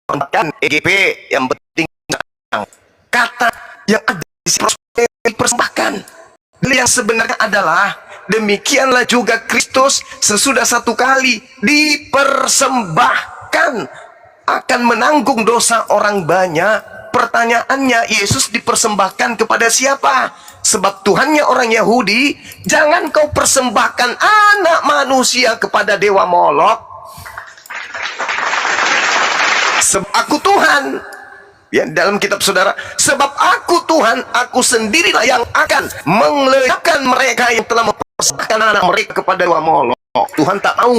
kan EGP yang penting kata yang ada di sini dipersembahkan. Yang sebenarnya adalah demikianlah juga Kristus sesudah satu kali dipersembahkan akan menanggung dosa orang banyak. Pertanyaannya, Yesus dipersembahkan kepada siapa? Sebab Tuhannya orang Yahudi. Jangan kau persembahkan anak manusia kepada dewa Molok. Sebab aku Tuhan. Ya, dalam kitab saudara, sebab aku Tuhan, aku sendirilah yang akan melenyapkan mereka yang telah mempersembahkan anak mereka kepada dewa Molok. Tuhan tak mau.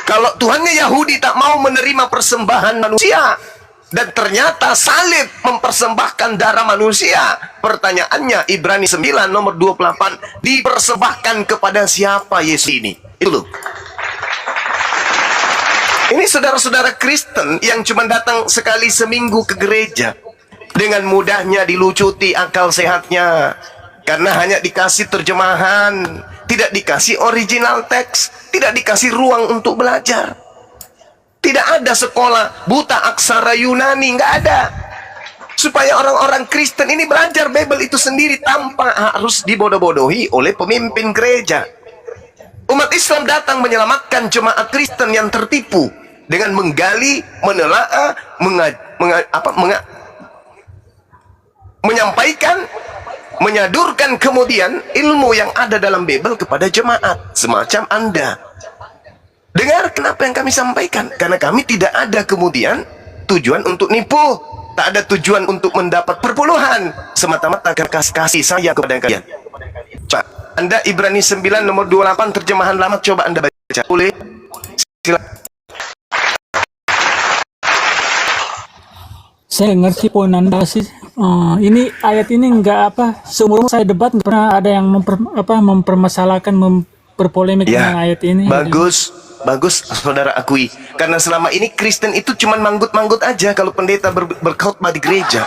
Kalau Tuhannya Yahudi tak mau menerima persembahan manusia, dan ternyata salib mempersembahkan darah manusia. Pertanyaannya, Ibrani 9 nomor 28, dipersembahkan kepada siapa Yesus ini? Itu loh. Ini saudara-saudara Kristen yang cuma datang sekali seminggu ke gereja, dengan mudahnya dilucuti akal sehatnya karena hanya dikasih terjemahan, tidak dikasih original teks, tidak dikasih ruang untuk belajar. Tidak ada sekolah buta aksara Yunani, nggak ada. Supaya orang-orang Kristen ini belajar Bible itu sendiri tanpa harus dibodoh-bodohi oleh pemimpin gereja. Umat Islam datang menyelamatkan jemaat Kristen yang tertipu dengan menggali, menelaah, menyampaikan, menyadurkan kemudian ilmu yang ada dalam Bible kepada jemaat semacam Anda. Dengar kenapa yang kami sampaikan, karena kami tidak ada kemudian tujuan untuk nipu, tak ada tujuan untuk mendapat perpuluhan, semata-mata kasih saya kepada kalian. Pak, Anda Ibrani 9 nomor 28 terjemahan lama, coba Anda baca. Boleh? Silakan. Saya ngerti poin Anda sih. Ini ayat ini seumur saya debat nggak pernah ada yang mempermasalahkan, berpolemik dengan ayat ini. Bagus, saudara akui. Karena selama ini Kristen itu cuma manggut-manggut aja kalau pendeta berkhotbah di gereja.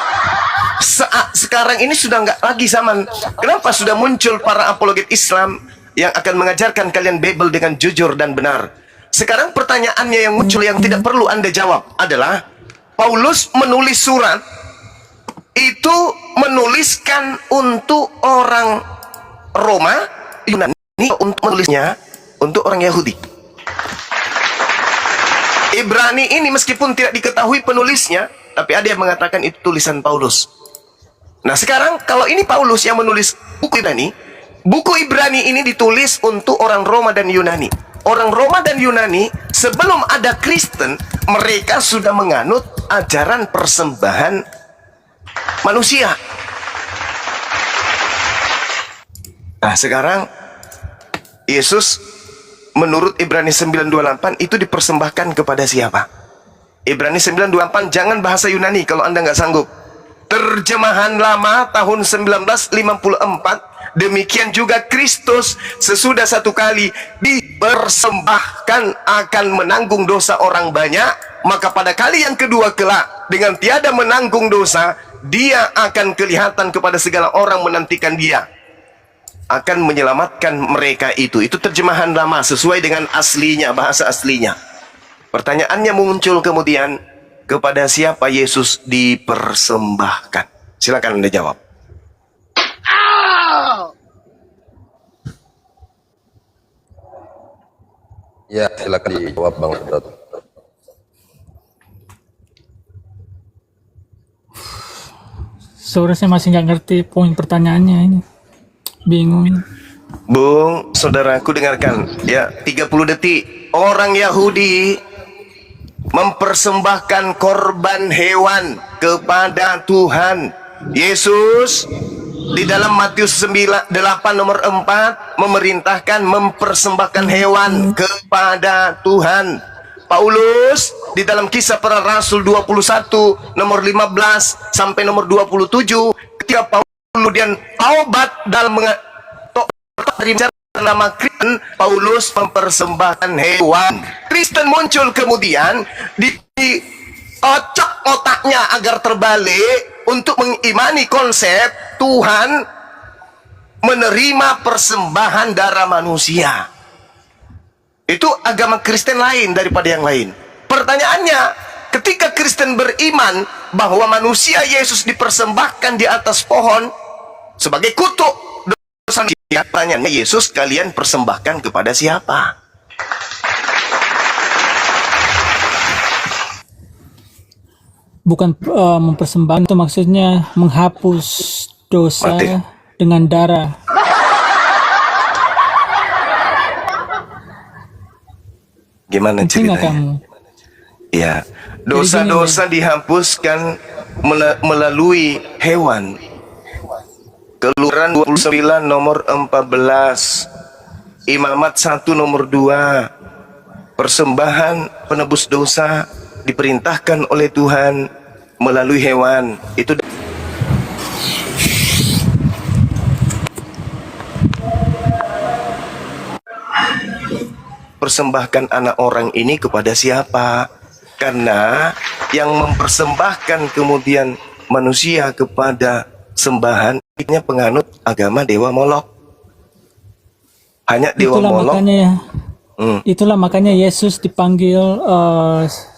Sekarang ini sudah nggak lagi zaman. Kenapa sudah muncul para apologet Islam yang akan mengajarkan kalian Bible dengan jujur dan benar? Sekarang pertanyaannya yang muncul yang tidak perlu Anda jawab adalah, Paulus menulis surat itu menuliskan untuk orang Roma, Yunani, untuk menulisnya untuk orang Yahudi. Ibrani ini meskipun tidak diketahui penulisnya, tapi ada yang mengatakan itu tulisan Paulus. Nah sekarang kalau ini Paulus yang menulis buku Ibrani ini ditulis untuk orang Roma dan Yunani. Orang Roma dan Yunani sebelum ada Kristen, mereka sudah menganut ajaran persembahan manusia. Nah sekarang Yesus menurut Ibrani 9:28 itu dipersembahkan kepada siapa? Ibrani 9:28, jangan bahasa Yunani kalau Anda nggak sanggup. Terjemahan lama tahun 1954. Demikian juga Kristus sesudah satu kali dipersembahkan akan menanggung dosa orang banyak, maka pada kali yang kedua kelak dengan tiada menanggung dosa, dia akan kelihatan kepada segala orang menantikan dia, akan menyelamatkan mereka itu. Itu terjemahan lama sesuai dengan aslinya, bahasa aslinya. Pertanyaannya muncul kemudian, kepada siapa Yesus dipersembahkan? Silakan Anda jawab. Ya, silakan dijawab Bang Sedot. Sebenarnya saya masih nggak ngerti poin pertanyaannya ini. Bingung. Bung, saudaraku dengarkan ya, 30 detik. Orang Yahudi mempersembahkan korban hewan kepada Tuhan. Yesus di dalam Matius 8 nomor 4 memerintahkan mempersembahkan hewan kepada Tuhan. Paulus di dalam Kisah Para Rasul 21 nomor 15 sampai nomor 27, ketika Paulus kemudian taubat dalam nama Kristen, Paulus mempersembahkan hewan. Kristen muncul kemudian di ocok otaknya agar terbalik untuk mengimani konsep Tuhan menerima persembahan darah manusia. Itu agama Kristen lain daripada yang lain. Pertanyaannya, ketika Kristen beriman bahwa manusia Yesus dipersembahkan di atas pohon sebagai kutuk dosa, pertanyaannya, Yesus kalian persembahkan kepada siapa? Bukan mempersembahkan, itu maksudnya menghapus dosa Mati. dengan darah. Gimana Ngerti nggak ceritanya? kamu? Ya, dosa-dosa dihapuskan melalui hewan. Keluaran 29 nomor 14, Imamat 1 nomor 2, persembahan penebus dosa diperintahkan oleh Tuhan melalui hewan. Itu persembahkan anak orang ini kepada siapa? Karena yang mempersembahkan kemudian manusia kepada sembahan ini penganut agama Dewa Molok. Hanya Dewa Molok. Itulah makanya Yesus dipanggil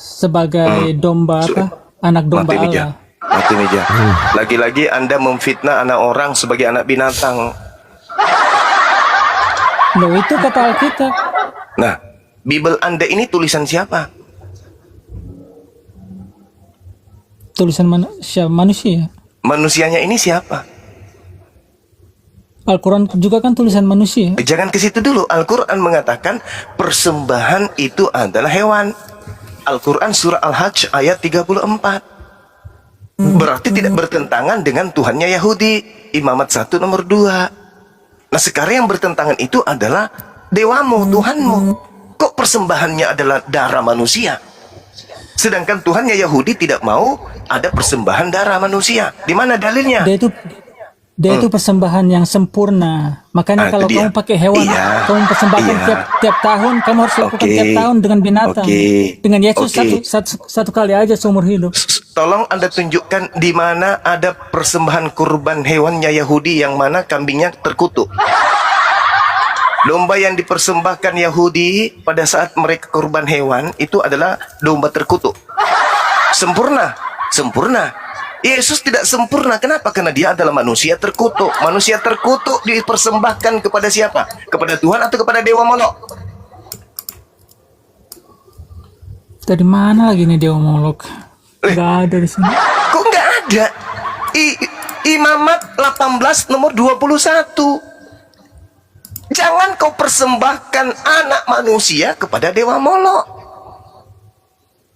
sebagai domba apa? Anak domba Mati meja. Allah. Mati meja. Lagi-lagi Anda memfitnah anak orang sebagai anak binatang. Loh, itu kata Alkitab. Nah, Bible Anda ini tulisan siapa? Tulisan manusia. Manusianya ini siapa? Al-Quran juga kan tulisan manusia. Jangan ke situ dulu. Al-Quran mengatakan persembahan itu adalah hewan. Al-Quran surah Al-Hajj ayat 34. Berarti tidak bertentangan dengan Tuhannya Yahudi. Imamat 1 nomor 2. Nah, sekarang yang bertentangan itu adalah dewamu, Tuhanmu. Kok persembahannya adalah darah manusia? Sedangkan Tuhannya Yahudi tidak mau ada persembahan darah manusia. Di mana dalilnya? Dia itu persembahan yang sempurna. Makanya kalau dia. kamu pakai hewan, Iya. kamu persembahkan Iya. tiap tahun, kamu harus lakukan tiap tahun dengan binatang. Dengan Yesus satu kali aja seumur hidup. Tolong Anda tunjukkan di mana ada persembahan kurban hewannya Yahudi yang mana kambingnya terkutuk. Domba yang dipersembahkan Yahudi pada saat mereka kurban hewan itu adalah domba terkutuk. Sempurna, sempurna. Yesus tidak sempurna. Kenapa? Karena dia adalah manusia terkutuk. Manusia terkutuk dipersembahkan kepada siapa? Kepada Tuhan atau kepada Dewa Molok? Dari mana lagi nih Dewa Molok? Gak ada di sini. Kok nggak ada? Imamat 18 nomor 21. Jangan kau persembahkan anak manusia kepada Dewa Molok.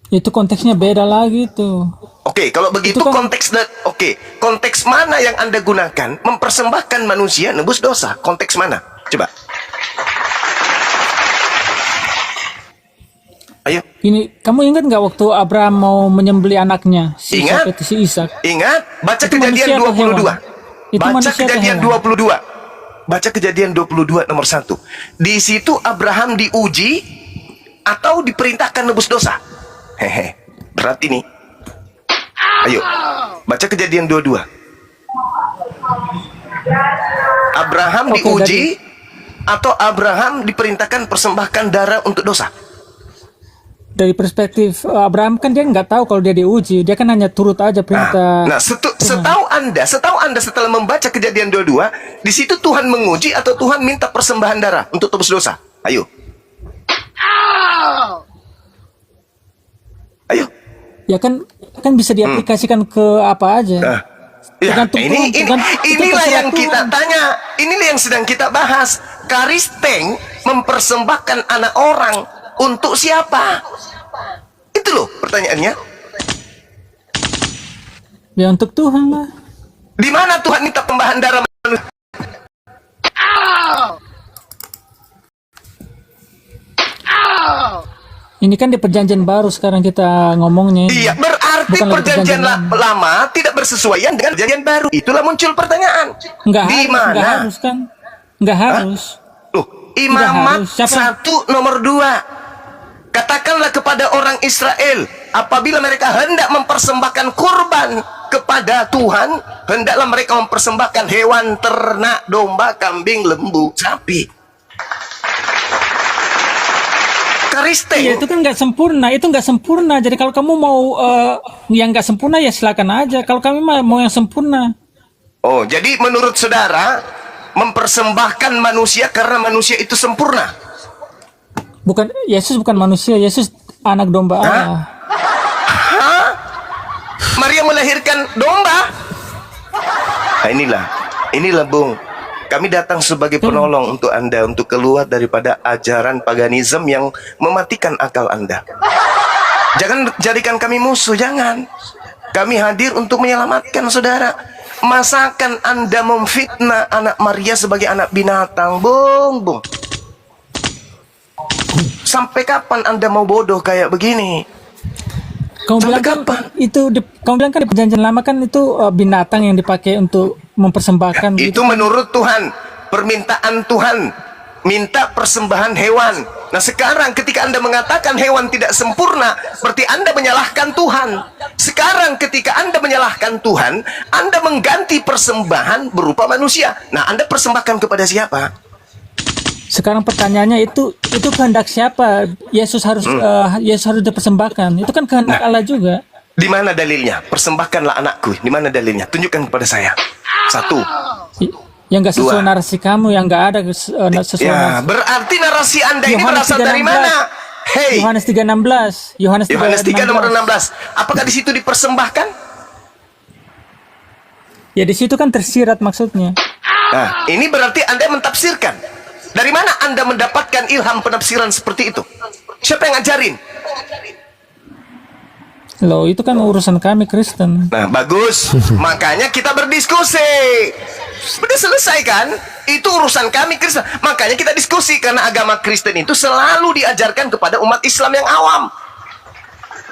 Itu konteksnya beda lagi tuh. Oke, kalau begitu Itu kan- konteks mana yang Anda gunakan mempersembahkan manusia nebus dosa? Konteks mana? Coba. Ayo. Ini kamu ingat nggak waktu Abraham mau menyembelih anaknya? Ingat. Si Ishak. Ingat, baca Itu Kejadian manusia atau 22. hewan? Itu Baca manusia atau Kejadian hewan? 22. Baca Kejadian 22 nomor 1. Di situ Abraham diuji atau diperintahkan nebus dosa? Hehe. Berat ini. Ayo. Baca Kejadian 22. Abraham Oke, diuji atau Abraham diperintahkan persembahkan darah untuk dosa? Dari perspektif Abraham kan dia nggak tahu kalau dia diuji, dia kan hanya turut aja perintah. Nah, setahu Anda setelah membaca Kejadian 22, di situ Tuhan menguji atau Tuhan minta persembahan darah untuk tebus dosa? Ayo. Ayo. Ya kan bisa diaplikasikan ke apa aja. Nah, ya, Tergantung Tuhan, inilah terserah yang kita Tuhan. tanya. Inilah yang sedang kita bahas. Karisteng mempersembahkan anak orang untuk siapa? Itu loh pertanyaannya. Ya untuk Tuhan lah. Di mana Tuhan minta pembahan darah manusia? Ini kan di perjanjian baru sekarang kita ngomongnya. Iya, berarti Bukan lagi perjanjian perjanjian lama tidak bersesuaian dengan perjanjian baru. Itulah muncul pertanyaan. Nggak Di harus, mana? nggak harus kan? Nggak harus. Tuh, Imamat harus. Siapa? 1 nomor 2. Katakanlah kepada orang Israel, apabila mereka hendak mempersembahkan kurban kepada Tuhan, hendaklah mereka mempersembahkan hewan ternak, domba, kambing, lembu, sapi. Eukariste. Iya, itu kan nggak sempurna. Itu nggak sempurna. Jadi kalau kamu mau yang nggak sempurna ya silakan aja. Kalau kami mau yang sempurna. Oh, jadi menurut saudara mempersembahkan manusia karena manusia itu sempurna. Bukan, Yesus bukan manusia. Yesus anak domba Allah. Hah? Maria melahirkan domba? Nah, inilah Bung. Kami datang sebagai penolong untuk Anda, untuk keluar daripada ajaran paganisme yang mematikan akal Anda. Jangan jadikan kami musuh, jangan. Kami hadir untuk menyelamatkan saudara. Masakan Anda memfitnah anak Maria sebagai anak binatang, Bung. Sampai kapan Anda mau bodoh kayak begini? Kamu Sampai bilang kan kapan? kamu bilang kan di perjanjian lama kan itu binatang yang dipakai untuk mempersembahkan. Itu menurut Tuhan, permintaan Tuhan, minta persembahan hewan. Nah sekarang ketika Anda mengatakan hewan tidak sempurna, berarti Anda menyalahkan Tuhan. Sekarang ketika Anda menyalahkan Tuhan, Anda mengganti persembahan berupa manusia. Nah Anda persembahkan kepada siapa? Sekarang pertanyaannya itu kehendak siapa? Yesus harus dipersembahkan. Itu kan kehendak Allah juga. Di mana dalilnya? Persembahkanlah anakku. Di mana dalilnya? Tunjukkan kepada saya. 1. Yang nggak sesuai Dua. narasi kamu, yang nggak ada sesuai Ya, narasi. berarti narasi Anda ini Yohanes berasal dari 3:16. mana? Hei, Yohanes 3:16. Yohanes 3 nomor 16. Apakah di situ dipersembahkan? Ya di situ kan tersirat maksudnya. Nah, ini berarti Anda mentafsirkan. Dari mana Anda mendapatkan ilham penafsiran seperti itu? Siapa yang ngajarin? Loh, itu kan urusan kami Kristen. Nah, bagus. Makanya kita berdiskusi. Sudah selesai kan? Itu urusan kami Kristen. Makanya kita diskusi karena agama Kristen itu selalu diajarkan kepada umat Islam yang awam.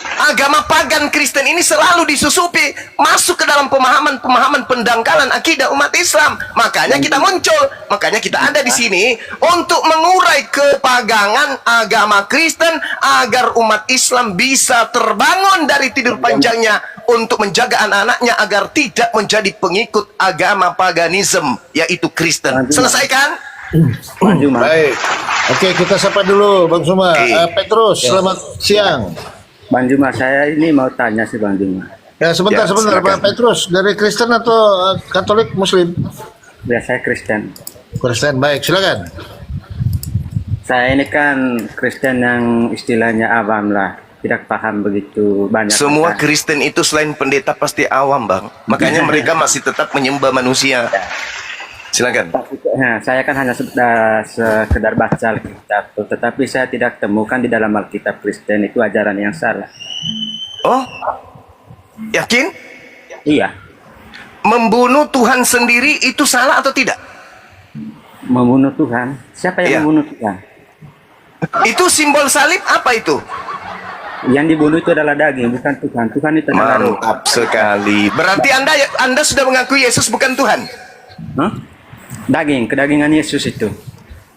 Agama pagan Kristen ini selalu disusupi masuk ke dalam pemahaman pendangkalan akidah umat Islam. Makanya kita muncul, makanya kita ada di sini untuk mengurai kepagangan agama Kristen agar umat Islam bisa terbangun dari tidur panjangnya untuk menjaga anak-anaknya agar tidak menjadi pengikut agama paganisme yaitu Kristen. Selesai kan? Baik. Oke, kita sapa dulu Bang Suma. Oke. Petrus, selamat siang. Bang Juma, saya ini mau tanya sih Bang Juma. Ya, sebentar, Ya, sebentar. silakan. Pak Petrus, dari Kristen atau Katolik Muslim? Ya, saya Kristen. Kristen, baik. Silakan. Saya ini kan Kristen yang istilahnya awam lah, tidak paham begitu banyak. Semua tentang- Kristen itu selain pendeta pasti awam, Bang. Makanya mereka masih tetap menyembah manusia. Silakan. Nah, saya kan hanya sekedar baca Alkitab, tetapi saya tidak temukan di dalam Alkitab Kristen itu ajaran yang salah. Oh, yakin? Iya, Membunuh Tuhan sendiri itu salah atau tidak? membunuh Tuhan. Siapa yang Iya. membunuh Tuhan? Itu simbol salib apa itu? Yang dibunuh itu adalah daging, bukan Tuhan. Tuhan itu adalah roh. Mantap sekali. Berarti Anda sudah mengakui Yesus bukan Tuhan? Hah? Daging, kedagingan Yesus itu.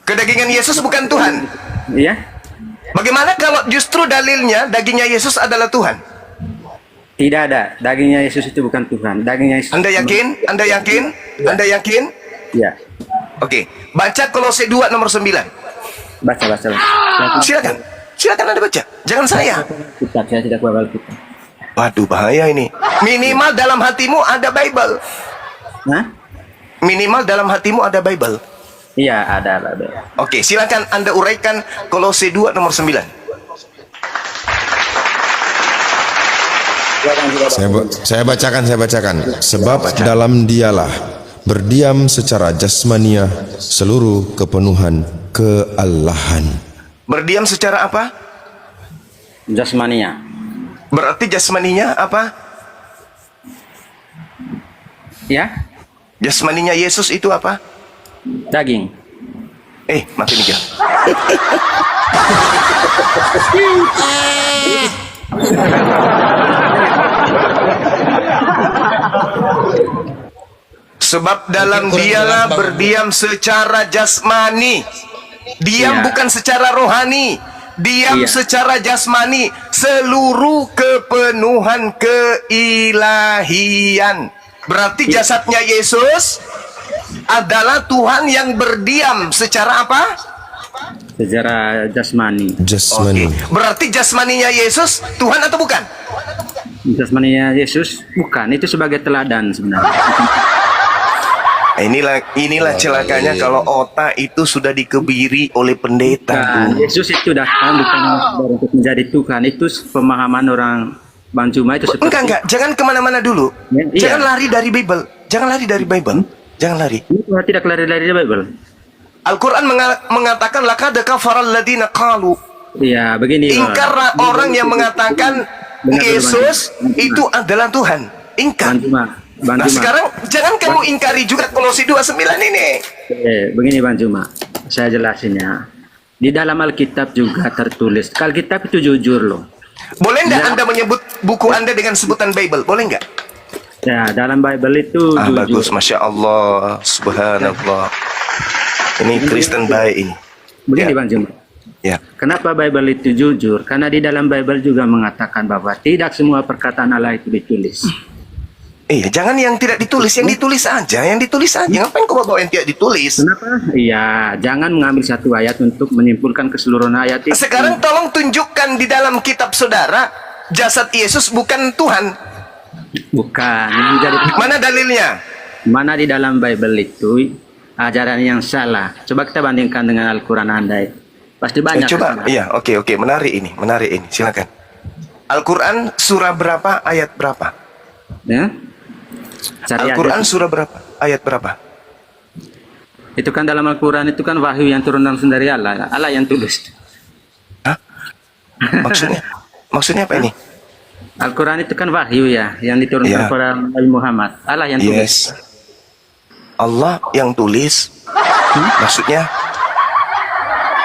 Kedagingan Yesus bukan Tuhan. Iya? Bagaimana kalau justru dalilnya dagingnya Yesus adalah Tuhan? Tidak ada. Dagingnya Yesus itu bukan Tuhan. Dagingnya Yesus. Anda yakin? Anda yakin? Anda yakin? Iya. Oke. Baca Kolose 2 nomor 9. Baca. Silakan. Silakan Anda baca. Jangan saya. Kitab, saya tidak bawa Alkitab. Waduh, bahaya ini. Minimal dalam hatimu ada Bible. Hah? Minimal dalam hatimu ada Bible. Iya, ada, ada. Oke, silakan Anda uraikan Kolose 2 nomor 9. Saya bacakan. Sebab dalam dialah berdiam secara jasmania seluruh kepenuhan keallahan. Berdiam secara apa? Jasmania. Berarti jasmaninya apa? Ya? Jasmaninya Yesus itu apa? Daging. Mati nih Gil. Sebab dalam dialah berdiam secara jasmani. Diam Iya. bukan secara rohani. Diam Iya. secara jasmani. Seluruh kepenuhan keilahian. Berarti jasadnya Yesus adalah Tuhan yang berdiam secara apa? Secara jasmani. Jasmani. Berarti jasmaninya Yesus Tuhan atau bukan? Jasmaninya Yesus bukan, itu sebagai teladan sebenarnya. Inilah celakanya kalau otak itu sudah dikebiri oleh pendeta. Bukan, Yesus itu datang bukan untuk menjadi Tuhan. Itu pemahaman orang Bang Juma itu seperti Enggak, jangan kemana-mana dulu. Iya. Jangan lari dari Bible. Jangan lari dari Bible. Jangan lari. Ini tidak lari-lari dari Bible. Al-Quran mengatakan laqad kafara alladziina qalu. Iya, begini. Ingkar orang yang mengatakan Yesus itu adalah Tuhan. Ingkar. Bang Nah Juma. sekarang jangan kamu ingkari juga Kolose 2:9 ini. Begini Bang Juma, saya jelasin ya. Di dalam Alkitab juga tertulis. Alkitab itu jujur loh. Boleh nggak Ya. Anda menyebut buku Anda dengan sebutan Bible? Boleh nggak? Ya, dalam Bible itu jujur. Bagus, Masya Allah, Subhanallah. Ini Kristen baik ini. Begini Ya. Bang Juma. Ya. Kenapa Bible itu jujur? Karena di dalam Bible juga mengatakan bahwa tidak semua perkataan Allah itu ditulis. Iya, jangan yang tidak ditulis, yang ditulis aja, yang ditulis aja. Ngapain kau bawa yang tidak ditulis? Kenapa? Iya, jangan mengambil satu ayat untuk menyimpulkan keseluruhan ayat itu. Sekarang tolong tunjukkan di dalam kitab saudara jasad Yesus bukan Tuhan. Bukan. Yang jadi Mana dalilnya? mana di dalam Bible itu ajaran yang salah. Coba kita bandingkan dengan Al-Quran Anda. Pasti banyak. Coba, iya, oke, menarik ini, silakan. Al-Quran surah berapa, ayat berapa? Ya? Cari Al-Quran aja. surah berapa, ayat berapa? Itu kan dalam Al-Quran itu kan wahyu yang turun langsung dari Allah. Allah yang tulis. Hah? Maksudnya apa ini? Al-Quran itu kan wahyu ya, yang Ya. diturunkan kepada Nabi Muhammad. Allah yang tulis. Yes. Allah yang tulis.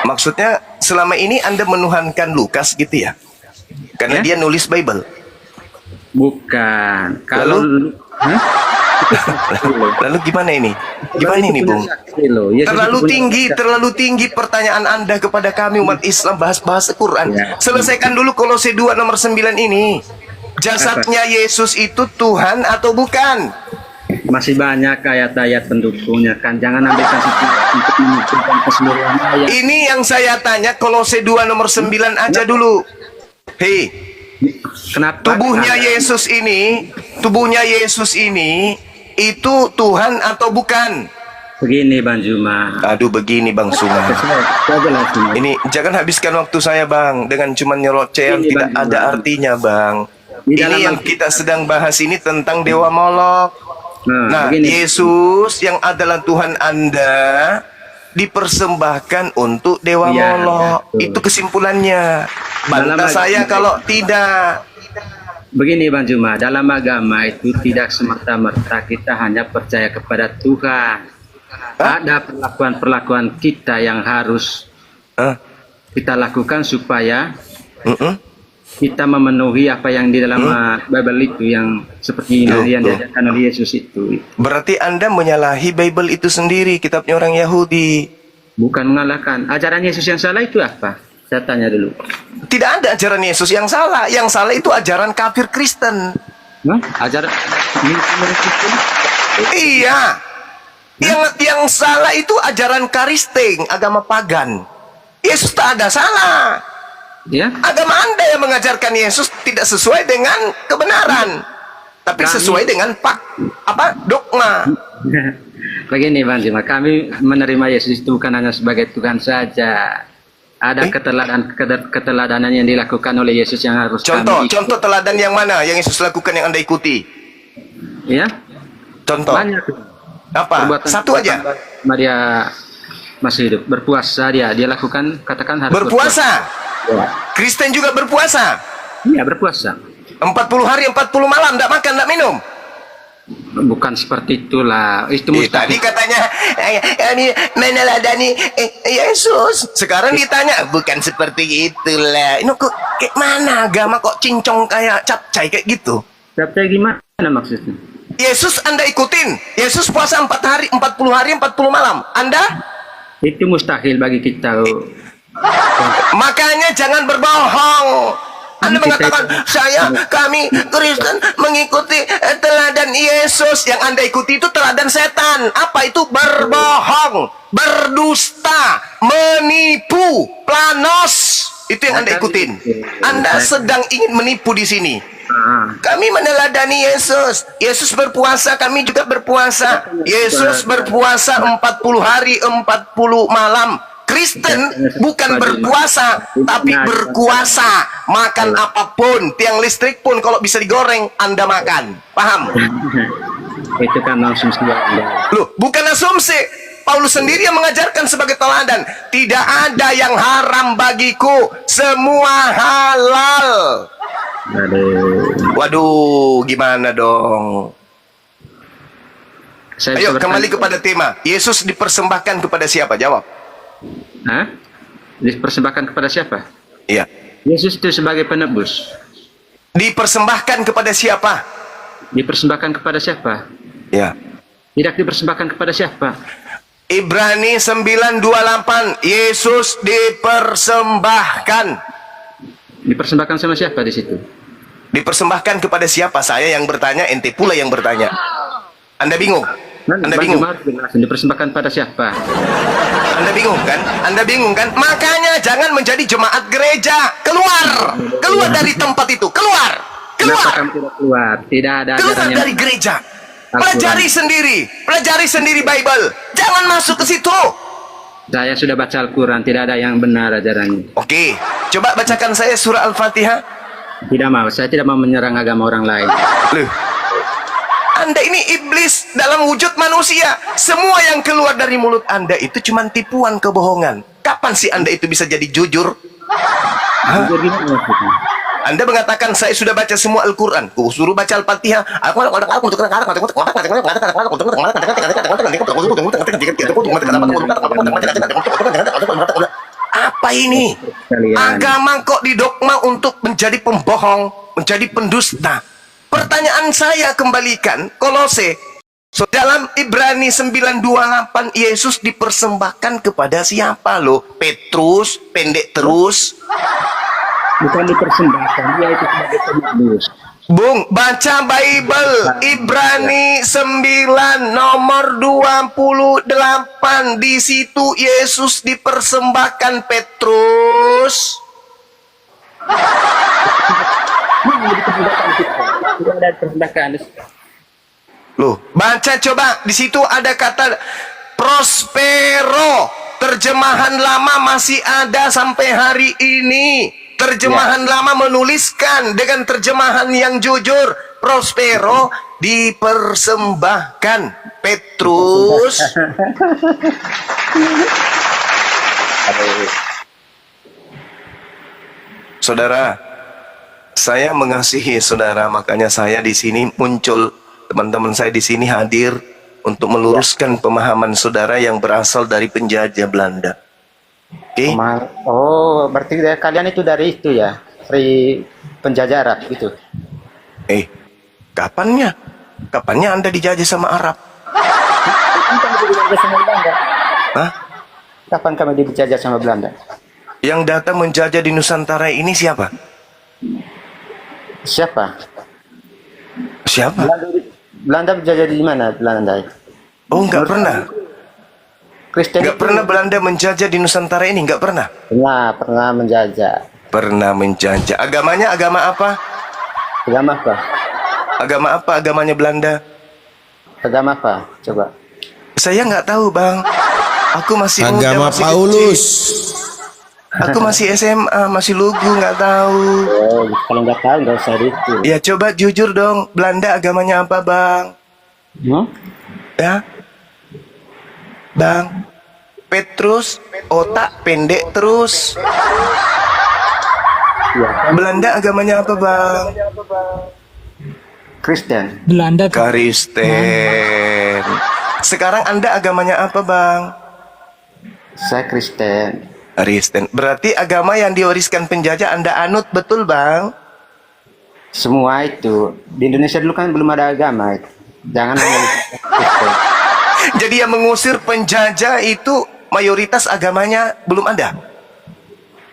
Maksudnya selama ini Anda menuhankan Lukas gitu ya? Karena dia Ya. nulis Bible. Bukan. Kalau Hah? Lalu gimana ini? Gimana ini, Bung? Yesus Terlalu tinggi pertanyaan Anda kepada kami umat Islam bahas Quran. Ya. Selesaikan dulu Kolose 2 nomor 9 ini. Jasadnya Yesus itu Tuhan atau bukan? Masih banyak ayat-ayat pendukungnya kan. Jangan ambilkan satu untuk menunjukkan keseluruhan ayat. Ini yang saya tanya Kolose 2 nomor 9 aja dulu. Hei, Kenapa? tubuhnya Yesus ini itu Tuhan atau bukan? Begini Bang Juma. Aduh, begini Bang Suma. Saya jelasin. Ini jangan habiskan waktu saya Bang dengan cuma nyeroceh yang Ini, tidak Bang. ada artinya Bang. Di dalam Ini yang kita sedang bahas ini tentang Dewa Molok. Nah, begini. Yesus yang adalah Tuhan Anda dipersembahkan untuk Dewa Iya, Molok. betul. Itu kesimpulannya. Bantah Dalam saya agama- kalau tidak. Begini Bang Juma, dalam agama itu tidak semata-mata kita hanya percaya kepada Tuhan. Ada perlakuan-perlakuan kita yang harus Hah? kita lakukan supaya Mm-mm. kita memenuhi apa yang di dalam Bible itu yang seperti Tuh, yang tuh. diajarkan oleh Yesus itu. Berarti Anda menyalahi Bible itu sendiri, kitabnya orang Yahudi. Bukan mengalahkan. Ajaran Yesus yang salah itu apa? Saya tanya dulu. Tidak ada ajaran Yesus yang salah. Yang salah itu ajaran kafir Kristen. Ajaran Iya. Yang salah itu ajaran Karisting, agama pagan. Yesus tak ada salah. ya? Agama Anda yang mengajarkan Yesus tidak sesuai dengan kebenaran, tapi Kami- sesuai dengan dogma. Begini Bang Jima, kami menerima Yesus itu bukan hanya sebagai Tuhan saja. Ada keteladanan yang dilakukan oleh Yesus yang harus kami Contoh teladan yang mana yang Yesus lakukan yang Anda ikuti? ya? Contoh. Banyak. Apa? Satu aja. Maria masih hidup. Berpuasa dia lakukan, katakan harus Berpuasa. Ya. Kristen juga berpuasa. Iya, berpuasa. 40 hari 40 malam tidak makan, tidak minum. Bukan seperti itulah. Itu Tadi mustahil. katanya kami meneladani Yesus. Sekarang ditanya bukan seperti itulah. Ini kok kayak mana agama kok cincong kayak capcay kayak gitu? Tapi gimana maksudnya? Yesus Anda ikutin. Yesus puasa 40 hari 40 malam. Anda? Itu mustahil bagi kita. Makanya jangan berbohong. Anda mengatakan kami Kristen mengikuti teladan Yesus. Yang Anda ikuti itu teladan setan. Apa itu? Berbohong, berdusta, menipu, planos. Itu yang Anda ikutin. Anda sedang ingin menipu di sini. Kami meneladani Yesus. Yesus berpuasa, kami juga berpuasa. Yesus berpuasa 40 hari 40 malam. Kristen bukan berpuasa, tapi berkuasa. Makan apapun, tiang listrik pun kalau bisa digoreng, Anda makan. Paham? Itu kan langsung Anda. Loh, bukan asumsi. Paulus sendiri yang mengajarkan sebagai teladan. Tidak ada yang haram bagiku, semua halal. Waduh, gimana dong? Ayo kembali kepada tema. Yesus dipersembahkan kepada siapa? Jawab. Hah? Dipersembahkan kepada siapa? Iya. Yesus itu sebagai penebus. Dipersembahkan kepada siapa? Dipersembahkan kepada siapa? Ya. Tidak dipersembahkan kepada siapa? Ibrani 9:28, Yesus dipersembahkan. Dipersembahkan sama siapa di situ? Dipersembahkan kepada siapa? Saya yang bertanya, ente pula yang bertanya. Anda bingung? Anda bingung? Dipersembahkan pada siapa? Anda bingung kan? Anda bingung kan? Makanya jangan menjadi jemaat gereja. Keluar! Keluar dari tempat itu. Keluar! Kenapa Keluar! kamu tidak keluar? Tidak ada Keluar ajaran yang dari gereja. Pelajari sendiri. Pelajari sendiri Bible. Jangan masuk ke situ. Saya sudah baca Al-Quran, tidak ada yang benar ajarannya. Oke. Coba bacakan saya surah Al-Fatihah. Tidak mau, saya tidak mau menyerang agama orang lain. Loh. Anda ini iblis dalam wujud manusia. Semua yang keluar dari mulut Anda itu cuma tipuan, kebohongan. Kapan sih Anda itu bisa jadi jujur? Jujur gimana maksudnya? Anda mengatakan saya sudah baca semua Al-Quran. Suruh baca Al-Fatihah. Apa ini? Agama kok didogma untuk menjadi pembohong, menjadi pendusta. Pertanyaan saya kembalikan Kolose. So, dalam Ibrani 9:28 Yesus dipersembahkan kepada siapa loh? Petrus, pendek terus. Bukan dipersembahkan, dia itu sebagai penebus. Bung, baca Bible. Ibrani 9 nomor 28. Di situ Yesus dipersembahkan Petrus. Tidak ada dipersembahkan. Loh, baca coba. Di situ ada kata prospero. Terjemahan lama masih ada sampai hari ini. Terjemahan lama menuliskan dengan terjemahan yang jujur. Prospero dipersembahkan Petrus. Saudara, saya mengasihi saudara, makanya saya di sini muncul. Teman-teman saya di sini hadir untuk meluruskan pemahaman saudara yang berasal dari penjajah Belanda. Oke? Oh, berarti kalian itu dari itu ya, dari penjajah Arab gitu. Kapannya? Kapannya Anda dijajah sama Arab? Kapan kami dijajah sama Belanda? Hah? Kapan kami dijajah sama Belanda? Yang datang menjajah di Nusantara ini siapa? Siapa? Siapa? Belanda menjajah di mana Belanda? Oh, nggak pernah. Kristen Nggak itu pernah Belanda menjajah di Nusantara ini, nggak pernah. pernah menjajah. Pernah menjajah. Agamanya agama apa? Agama apa? Agama apa agamanya Belanda? Agama apa? Coba. Saya nggak tahu, Bang. Aku masih muda, Agama masih Paulus. kecil. Aku masih SMA, masih lugu, nggak tahu. Oh, kalau nggak tahu nggak usah itu. Ya coba jujur dong, Belanda agamanya apa, Bang? Ya, Bang. Petrus, otak pendek terus. Belanda agamanya apa, Bang? Kristen. Belanda tuh. Kristen. Sekarang Anda agamanya apa, Bang? Saya Kristen. Kristen. Berarti agama yang diwariskan penjajah Anda anut, betul, Bang? Semua itu di Indonesia dulu kan belum ada agama. Jangan Kristen. Jadi yang mengusir penjajah itu mayoritas agamanya belum ada.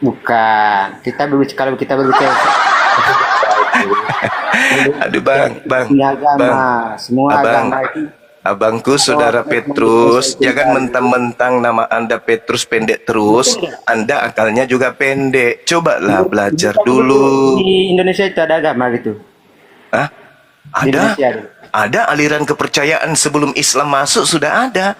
Bukan. Kalau kita berbicara Aduh bang, Punya agama, semua abang, agama itu. abangku saudara Petrus, jangan mentang-mentang nama Anda Petrus pendek terus, Anda akalnya juga pendek. Cobalah belajar dulu. Di Indonesia itu ada agama gitu. Hah? Di Ada? Indonesia ada. Ada aliran kepercayaan sebelum Islam masuk sudah ada.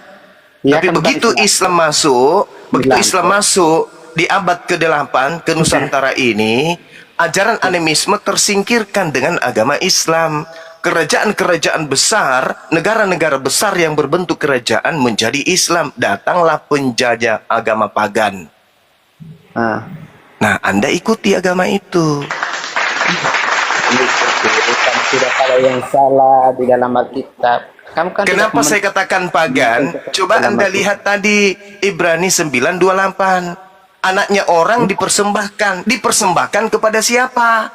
Iya, Tapi kan begitu bukan Islam masuk, begitu Islam. Islam masuk di abad ke-8 ke Nusantara ini, ajaran animisme tersingkirkan dengan agama Islam. Kerajaan-kerajaan besar, negara-negara besar yang berbentuk kerajaan menjadi Islam. Datanglah penjajah agama pagan. Ah. Nah, Anda ikuti agama itu. Kamu tidak tahu yang salah di dalam Alkitab. Kamu kan Kenapa tidak saya katakan pagan? Coba Anda lihat tadi Ibrani 9:28. Anaknya orang dipersembahkan kepada siapa?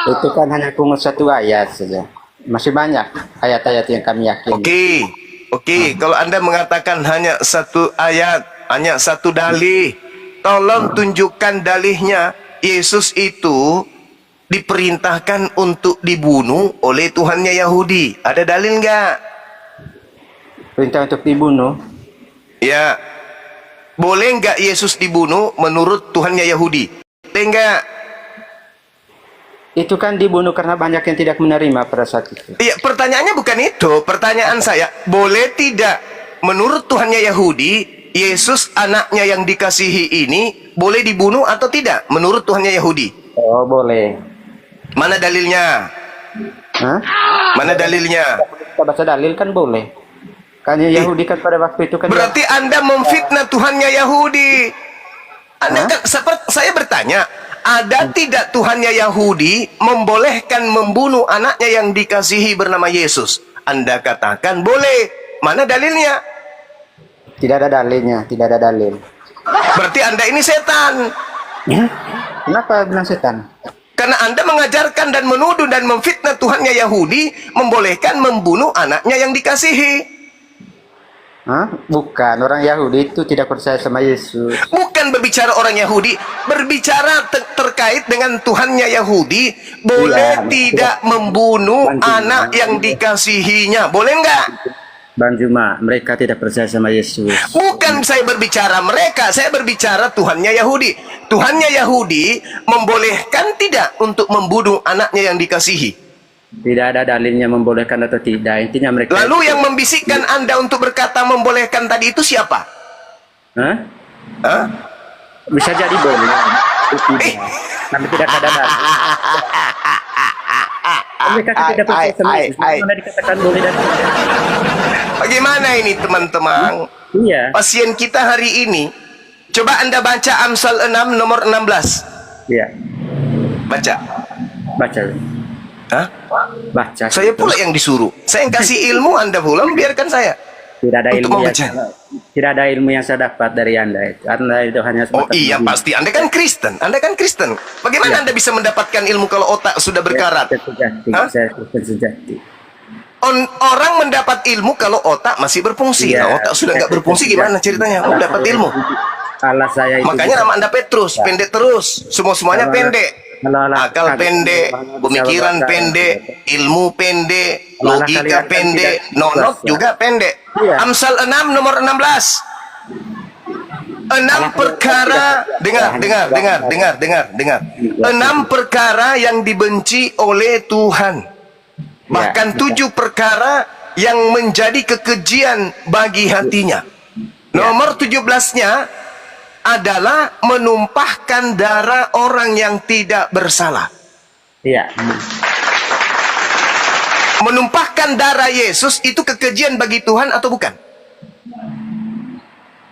itu kan hanya pungut satu ayat saja. Masih banyak ayat-ayat yang kami yakin. Oke. Kalau Anda mengatakan hanya satu ayat, hanya satu dalih, tolong tunjukkan dalihnya. Yesus itu diperintahkan untuk dibunuh oleh Tuhannya Yahudi. Ada dalil nggak? Perintah untuk dibunuh. Ya. Boleh nggak Yesus dibunuh menurut Tuhannya Yahudi? Boleh nggak? Itu kan dibunuh karena banyak yang tidak menerima pada saat itu. Iya, pertanyaannya bukan itu. Pertanyaan saya, boleh tidak menurut Tuhannya Yahudi, Yesus anaknya yang dikasihi ini boleh dibunuh atau tidak menurut Tuhannya Yahudi? Oh, boleh. Mana dalilnya? Hah? Mana dalilnya? Kita baca dalil kan boleh. Kan Yahudi kan pada waktu itu kan. Berarti Anda memfitnah Tuhannya Yahudi. Anda kan, saya bertanya, ada tidak Tuhannya Yahudi membolehkan membunuh anaknya yang dikasihi bernama Yesus? Anda katakan boleh. Mana dalilnya? Tidak ada dalilnya, tidak ada dalil. Berarti Anda ini setan. Kenapa bilang setan? Karena Anda mengajarkan dan menuduh dan memfitnah Tuhannya Yahudi membolehkan membunuh anaknya yang dikasihi. Hah? Bukan, orang Yahudi itu tidak percaya sama Yesus. Bukan berbicara orang Yahudi, berbicara terkait dengan Tuhannya Yahudi, boleh Iya, tidak membunuh Bantu, anak yang dikasihinya, boleh nggak? Bang Juma, mereka tidak percaya sama Yesus. Bukan saya berbicara mereka, saya berbicara Tuhannya Yahudi. Tuhannya Yahudi membolehkan tidak untuk membunuh anaknya yang dikasihi? Tidak ada dalilnya membolehkan atau tidak. Intinya mereka. Lalu yang membisikkan Anda untuk berkata membolehkan tadi itu siapa? Hah? Hah? Bisa jadi boleh. Tidak. Tapi tidak ada dalil. Mereka tidak percaya sama Yesus. Mana dikatakan boleh dan tidak. Bagaimana ini teman-teman? Iya. Pasien kita hari ini, coba Anda baca Amsal 6 nomor 16. Iya. Baca. Baca. Hah? Baca. Saya pula yang disuruh. Saya yang kasih ilmu, Anda pula biarkan saya. Tidak ada untuk ilmu yang membaca. tidak ada ilmu yang saya dapat dari Anda itu. Anda itu hanya Oh sebatas iya ilmu. pasti. Anda kan Kristen. Anda kan Kristen. Bagaimana Iya. Anda bisa mendapatkan ilmu kalau otak sudah berkarat? Sejati. Hah? Saya Kristen sejati. Orang mendapat ilmu kalau otak masih berfungsi. Iya. Nah, otak sudah nggak berfungsi gimana ceritanya? Oh, dapat ilmu. Allah saya itu. Makanya nama Anda Petrus, pendek terus. Semua-semuanya pendek. Akal pendek, pemikiran pendek, ilmu pendek, logika pendek, nonok juga pendek. Iya. Amsal 6 nomor 16. 6 perkara, dengar. 6 perkara yang dibenci oleh Tuhan. Bahkan 7 perkara yang menjadi kekejian bagi hatinya. Nomor 17-nya adalah menumpahkan darah orang yang tidak bersalah. Iya. Menumpahkan darah Yesus itu kekejian bagi Tuhan atau bukan?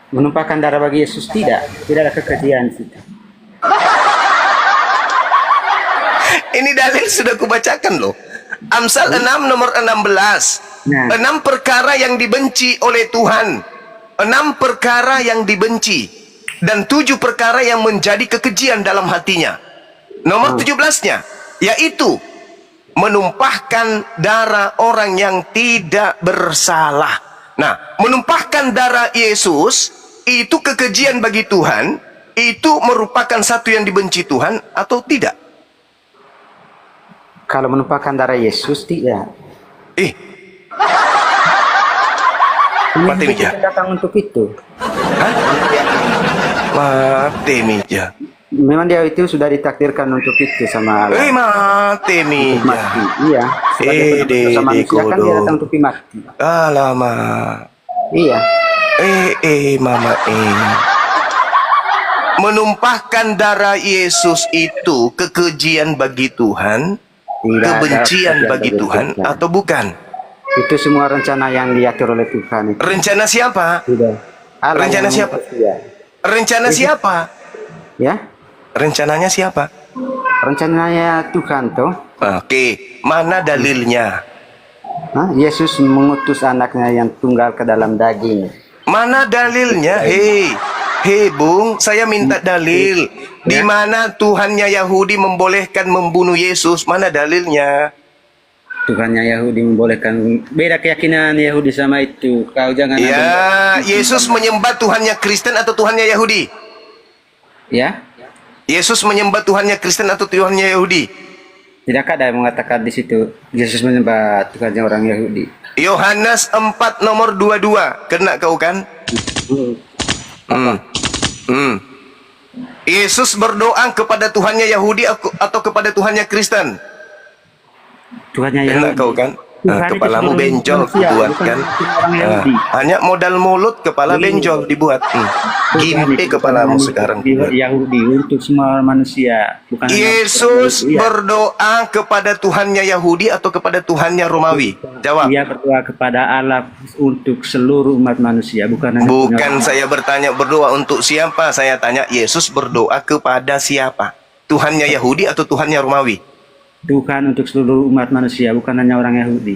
Menumpahkan darah bagi Yesus tidak ada kekejian situ. Ini dalil sudah kubacakan loh. Amsal 6 nomor 16. Nah. 6 perkara yang dibenci oleh Tuhan. 6 perkara yang dibenci. Dan 7 perkara yang menjadi kekejian dalam hatinya. Nomor 17-nya, yaitu menumpahkan darah orang yang tidak bersalah. Nah, menumpahkan darah Yesus, itu kekejian bagi Tuhan, itu merupakan satu yang dibenci Tuhan atau tidak? Kalau menumpahkan darah Yesus tidak. Ih, mati Yesus Mija. bukan datang untuk itu. Mati Mija. Memang dia itu sudah ditakdirkan untuk itu sama Allah. Mati Mija. Mati. Iya. Sebagai penutup sama manusia kan dia datang untuk mati. Alamak. Iya. Mama. Menumpahkan darah Yesus itu kekejian bagi Tuhan, Tidak ada kebencian kebencian bagi Tuhan, atau bukan? Itu semua rencana yang diatur oleh Tuhan itu. Rencana siapa? Tidak. Allah Rencana yang siapa? manusia. Rencana siapa? Ya. Rencananya siapa? Rencananya Tuhan toh. Oke, mana dalilnya? Hah? Yesus mengutus anaknya yang tunggal ke dalam daging. Mana dalilnya? Hei Bung, saya minta dalil. Di mana Tuhannya Yahudi membolehkan membunuh Yesus? Mana dalilnya? Tuhannya Yahudi membolehkan. Beda keyakinan Yahudi sama itu. Kau jangan Ya, Yesus menyembah Tuhannya Kristen atau Tuhannya Yahudi? ya. Yesus menyembah Tuhannya Kristen atau Tuhannya Yahudi? Tidak ada yang mengatakan di situ Yesus menyembah Tuhannya orang Yahudi. Yohanes 4 nomor 22. Kena kau kan? Yesus berdoa kepada Tuhannya Yahudi atau kepada Tuhannya Kristen? Tuhannya Kena Yahudi. kau kan? Tuhan itu Kepalamu seluruh benjol manusia, dibuat bukan kan? orang Yahudi. Hanya modal mulut kepala benjol dibuat. Gimpe kepalamu sekarang. Yahudi untuk semua manusia, bukan hanya Yesus orang Yahudi. berdoa kepada Tuhannya Yahudi atau kepada Tuhannya Romawi? Jawab. Dia berdoa kepada Allah untuk seluruh umat manusia, bukan hanya Bukan saya bertanya berdoa untuk siapa, saya tanya Yesus berdoa kepada siapa? Tuhannya Yahudi atau Tuhannya Romawi? Tuhan untuk seluruh umat manusia, bukan hanya orang Yahudi.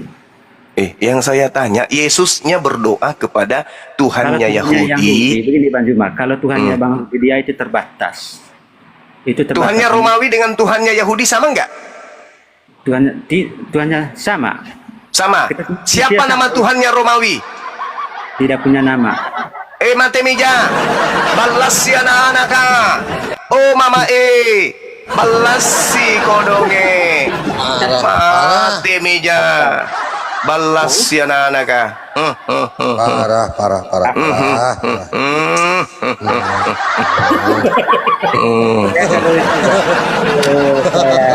Yang saya tanya, Yesusnya berdoa kepada Tuhannya Yahudi. Begini Bang Juma, kalau Tuhannya Bang dia itu terbatas. Itu terbatas. Tuhannya Romawi dengan Tuhannya Yahudi sama enggak? Tuhannya sama, Sama. Siapa nama Tuhannya Romawi? tidak punya nama. Mate Mija. Balas si anak-anaka. Oh mama balas si kodonge. Mate Mija. Balas si anak-anaka. Parah.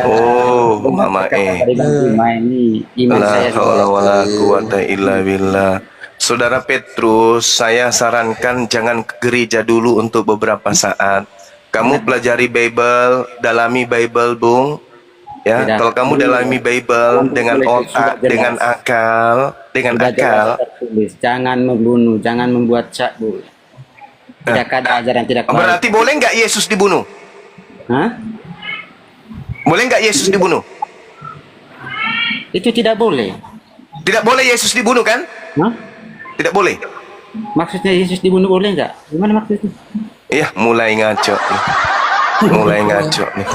Oh, mama Dari Bang Juma ini iman La saya haula wala quwata illa billah. Saudara Petrus, saya sarankan jangan ke gereja dulu untuk beberapa saat. Kamu pelajari Bible, dalami Bible, Bung. Ya, Tidak. kalau kamu dalami Bible dengan otak, dengan akal, sudah jelas tertulis, jangan membunuh, jangan membuat cabul. Tidak ada ajaran tidak baik. Berarti boleh nggak Yesus dibunuh? Hah? Boleh nggak Yesus dibunuh? Itu tidak boleh. Tidak boleh Yesus dibunuh kan? Hah? Tidak boleh. Maksudnya Yesus dibunuh boleh nggak? Gimana maksudnya? Iya, mulai ngaco nih. Mulai ngaco nih.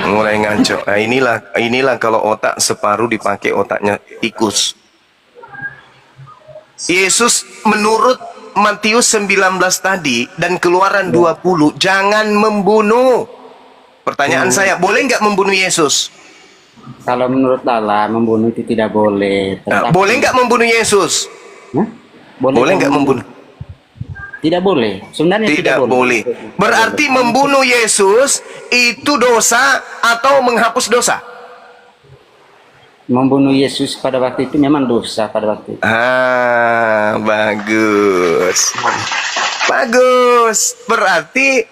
Mulai ngaco. Nah, inilah kalau otak separuh dipakai otaknya tikus. Yesus menurut Matius 19 tadi dan Keluaran 20 jangan membunuh. Pertanyaan saya, boleh nggak membunuh Yesus? Kalau menurut Allah membunuh itu tidak boleh. Nah, Tetapi- boleh nggak membunuh Yesus? Hah? Boleh nggak membunuh? Tidak boleh. Sebenarnya Tidak boleh. Berarti membunuh Yesus itu dosa atau menghapus dosa? Membunuh Yesus pada waktu itu memang dosa pada waktu itu. Bagus. Bagus. Berarti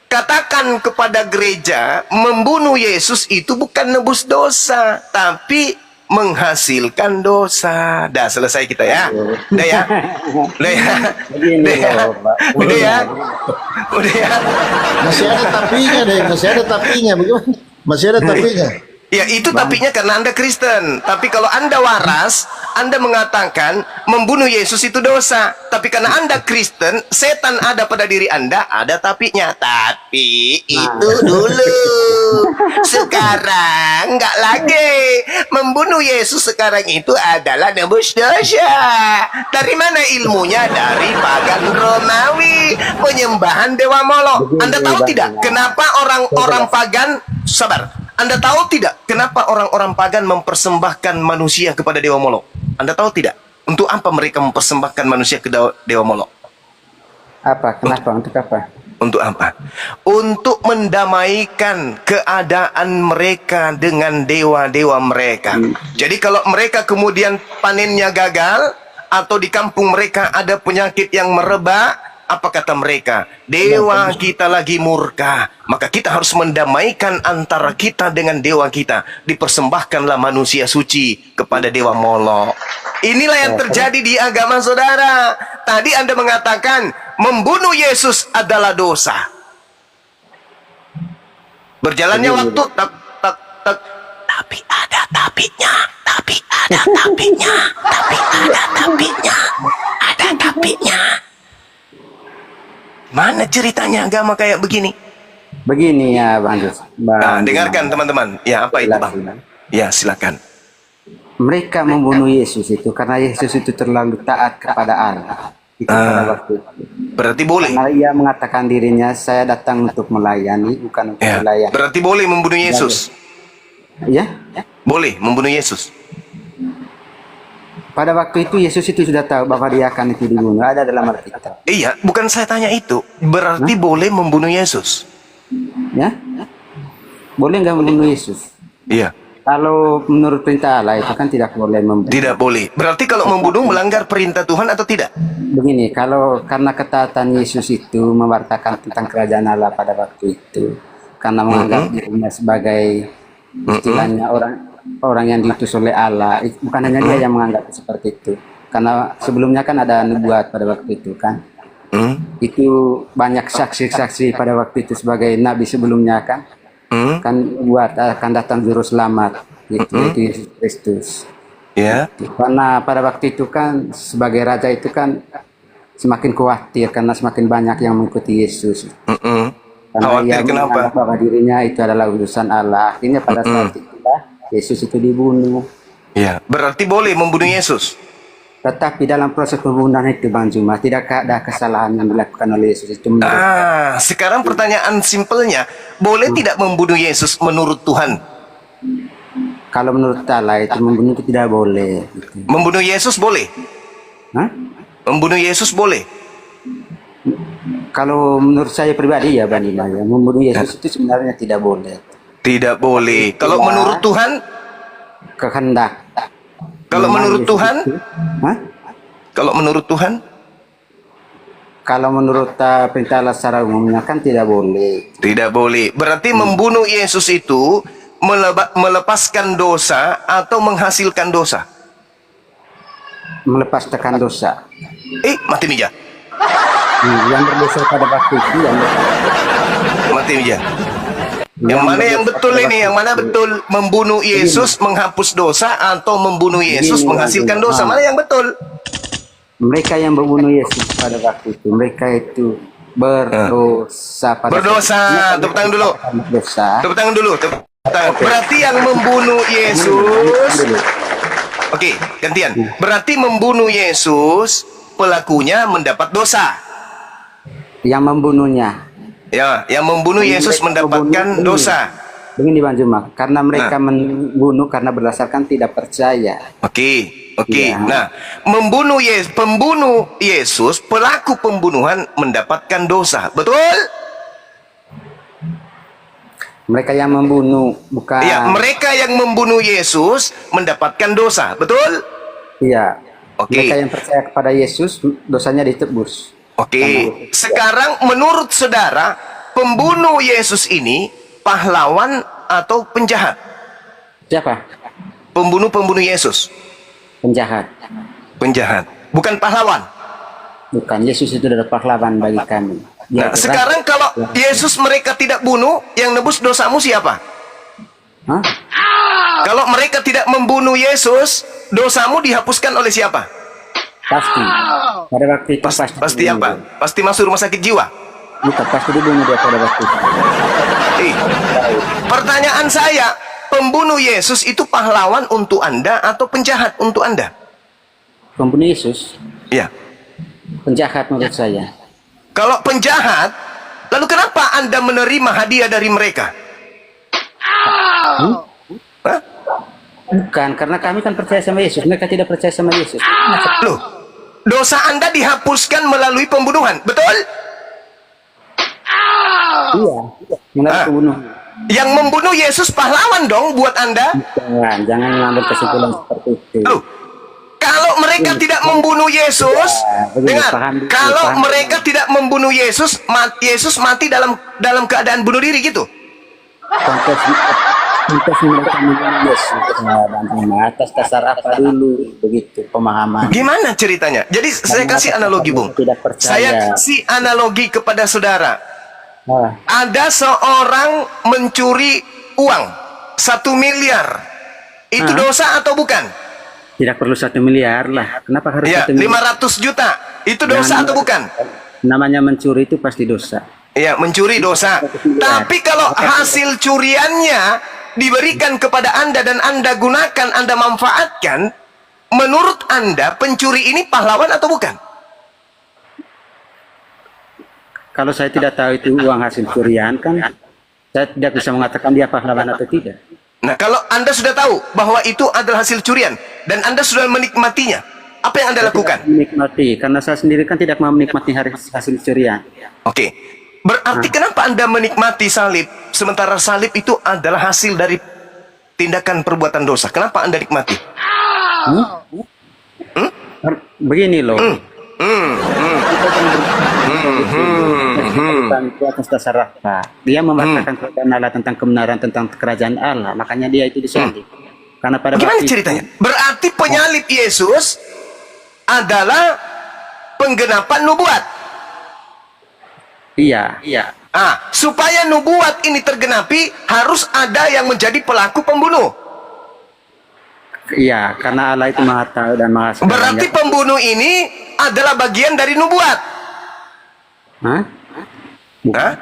katakan kepada gereja, membunuh Yesus itu bukan nebus dosa, tapi menghasilkan dosa. Dah selesai kita ya. Udah ya. Udah ya. Udah ya. Udah ya. Udah ya. Masih ada tapinya deh, masih ada tapinya. Bagaimana? Masih ada tapinya. Ya itu tapinya karena Anda Kristen. Tapi kalau Anda waras, Anda mengatakan membunuh Yesus itu dosa. Tapi karena Anda Kristen, setan ada pada diri Anda, ada tapinya. Tapi itu dulu. Sekarang nggak lagi. Membunuh Yesus sekarang itu adalah nebus dosa. Dari mana ilmunya? Dari pagan Romawi, penyembahan dewa Moloch. Anda tahu tidak kenapa orang-orang pagan, sabar, Anda tahu tidak kenapa orang-orang pagan mempersembahkan manusia kepada Dewa Molok? Anda tahu tidak? Untuk apa mereka mempersembahkan manusia ke Dewa Molok? Apa? Kenapa? Untuk apa? Untuk apa? Untuk mendamaikan keadaan mereka dengan dewa-dewa mereka. Jadi kalau mereka kemudian panennya gagal, atau di kampung mereka ada penyakit yang merebak, apa kata mereka? Dewa kita lagi murka, maka kita harus mendamaikan antara kita dengan dewa kita. Dipersembahkanlah manusia suci kepada Dewa Molok. Inilah yang terjadi di agama saudara. Tadi Anda mengatakan membunuh Yesus adalah dosa. Berjalannya waktu, tak, tak, tak. Tapi ada tapinya, tapi ada tapinya, tapi ada tapinya, ada tapinya. Mana ceritanya agama kayak begini? Begini ya Bang Jus. Nah, dengarkan teman-teman. Ya, apa itu Bang? Ya, silakan. Mereka membunuh Yesus itu karena Yesus itu terlalu taat kepada Allah. Itu pada waktu itu. Berarti boleh. Karena ia mengatakan dirinya, saya datang untuk melayani, bukan untuk Ya, melayani. berarti boleh membunuh Yesus. Ya? Boleh membunuh Yesus. Pada waktu itu Yesus itu sudah tahu bahwa dia akan itu dibunuh. Ada dalam Alkitab. Iya, bukan saya tanya itu. Berarti boleh membunuh Yesus. Ya? Boleh nggak membunuh Yesus? Iya. Kalau menurut perintah Allah itu kan tidak boleh membunuh. Tidak boleh. Berarti kalau membunuh melanggar perintah Tuhan atau tidak? Begini, kalau karena ketaatan Yesus itu mewartakan tentang kerajaan Allah pada waktu itu, karena menganggap dirinya sebagai istilahnya orang yang diutus oleh Allah, bukan hanya dia yang menganggap seperti itu. Karena sebelumnya kan ada nubuat pada waktu itu kan. Itu banyak saksi-saksi pada waktu itu sebagai nabi sebelumnya kan. Kan buat akan datang juru selamat itu Yesus Kristus. Ya. Karena pada waktu itu kan sebagai raja itu kan semakin khawatir karena semakin banyak yang mengikuti Yesus. Karena Khawatir ia kenapa? menganggap bahwa dirinya itu adalah utusan Allah. Akhirnya pada saat itulah Yesus itu dibunuh. Ya. Berarti boleh membunuh Yesus. Tetapi dalam proses pembunuhan itu Bang Juma, tidak ada kesalahan yang dilakukan oleh Yesus itu menurut Sekarang pertanyaan simpelnya, boleh tidak membunuh Yesus menurut Tuhan? kalau menurut Allah itu membunuh itu tidak boleh. Gitu. Membunuh Yesus boleh? Hah? Membunuh Yesus boleh? Kalau menurut saya pribadi ya Bang Juma, ya, membunuh Yesus itu sebenarnya tidak boleh. Tidak boleh. Kalau menurut Tuhan? Kehendak. Kalau Memang menurut Yesus Tuhan? itu- Hah? Kalau menurut Tuhan? Kalau menurut perintah Allah secara umumnya kan tidak boleh. Tidak boleh. Berarti membunuh Yesus itu melepaskan dosa atau menghasilkan dosa? Melepaskan dosa. Mati meja. Yang berdosa pada waktu itu Mati meja. Yang mana yang betul ini? Yang mana betul? Membunuh Yesus menghapus dosa atau membunuh Yesus menghasilkan dosa? Mana yang betul? mereka yang membunuh Yesus pada waktu itu, mereka itu berdosa pada Berdosa. Tepuk tangan dulu. Berdosa. Tepuk tangan dulu. Tepuk tangan. Berarti yang membunuh Yesus. Oke, gantian. Berarti membunuh Yesus, pelakunya mendapat dosa. Yang membunuhnya. Ya, yang membunuh Yesus mendapatkan dosa. Begini Bang Juma, karena mereka membunuh karena berdasarkan tidak percaya. Oke. Ya. Nah, pembunuh Yesus, pelaku pembunuhan mendapatkan dosa. Betul? Mereka yang membunuh bukan. Iya, mereka yang membunuh Yesus mendapatkan dosa. Betul? Iya. Oke. Mereka yang percaya kepada Yesus dosanya ditebus. Oke. Sekarang menurut saudara, pembunuh Yesus ini pahlawan atau penjahat? Siapa? Pembunuh Yesus. Penjahat. Penjahat. Bukan pahlawan. Bukan, Yesus itu adalah pahlawan bagi kami. Dia Nah, sekarang kalau Yesus mereka tidak bunuh, yang nebus dosamu siapa? Hah? Kalau mereka tidak membunuh Yesus, dosamu dihapuskan oleh siapa? Pasti. Pada waktu itu Pasti apa? Pasti masuk rumah sakit jiwa. Bukan, pasti dibunuh dia pada waktu itu. Pertanyaan saya, pembunuh Yesus itu pahlawan untuk Anda atau penjahat untuk Anda? Pembunuh Yesus, Ya. penjahat menurut saya. Kalau penjahat, lalu kenapa Anda menerima hadiah dari mereka? Hah? Bukan, karena kami kan percaya sama Yesus. Mereka tidak percaya sama Yesus. Loh, dosa Anda dihapuskan melalui pembunuhan, betul? Iya, melalui Ah. pembunuhan. Yang membunuh Yesus pahlawan dong buat Anda. Jangan mengambil kesimpulan seperti itu. Loh, kalau mereka tidak membunuh Yesus, begini, dengar, paham dulu, kalau paham. mereka tidak membunuh Yesus, Yesus mati dalam keadaan bunuh diri gitu. Konteks mereka membunuh Yesus atas dasar apa dulu, begitu pemahaman. Gimana ceritanya? Jadi saya kasih analogi, Bung. Tidak percaya. Saya kasih analogi kepada saudara. Ah, Ada seorang mencuri uang 1 miliar. Itu dosa atau bukan? tidak perlu 1 miliar lah. Kenapa harus Ya, 1 miliar? 500 juta. Itu dosa atau bukan? Namanya mencuri itu pasti dosa. Ya, mencuri dosa. Tapi kalau hasil curiannya diberikan kepada Anda dan Anda gunakan, Anda manfaatkan, menurut Anda pencuri ini pahlawan atau bukan? Kalau saya tidak tahu itu uang hasil curian, kan saya tidak bisa mengatakan dia pahlawan atau tidak. Nah, kalau Anda sudah tahu bahwa itu adalah hasil curian dan Anda sudah menikmatinya, apa yang Anda lakukan? Menikmati, karena saya sendiri kan tidak mau menikmati hasil curian. Oke. Berarti kenapa Anda menikmati salib sementara salib itu adalah hasil dari tindakan perbuatan dosa? Kenapa Anda nikmati? Begini loh. Itu atas dasar apa? Dia memberitakan kepada Allah tentang kebenaran, tentang kerajaan Allah. Makanya dia itu disalib. Karena pada Gimana waktu ceritanya? Berarti penyalib Yesus adalah penggenapan nubuat. Iya. Supaya nubuat ini tergenapi, harus ada yang menjadi pelaku pembunuh. Iya, karena Allah itu Maha Tahu dan Maha Segalanya. Berarti pembunuh ini adalah bagian dari nubuat. Hah? Hah?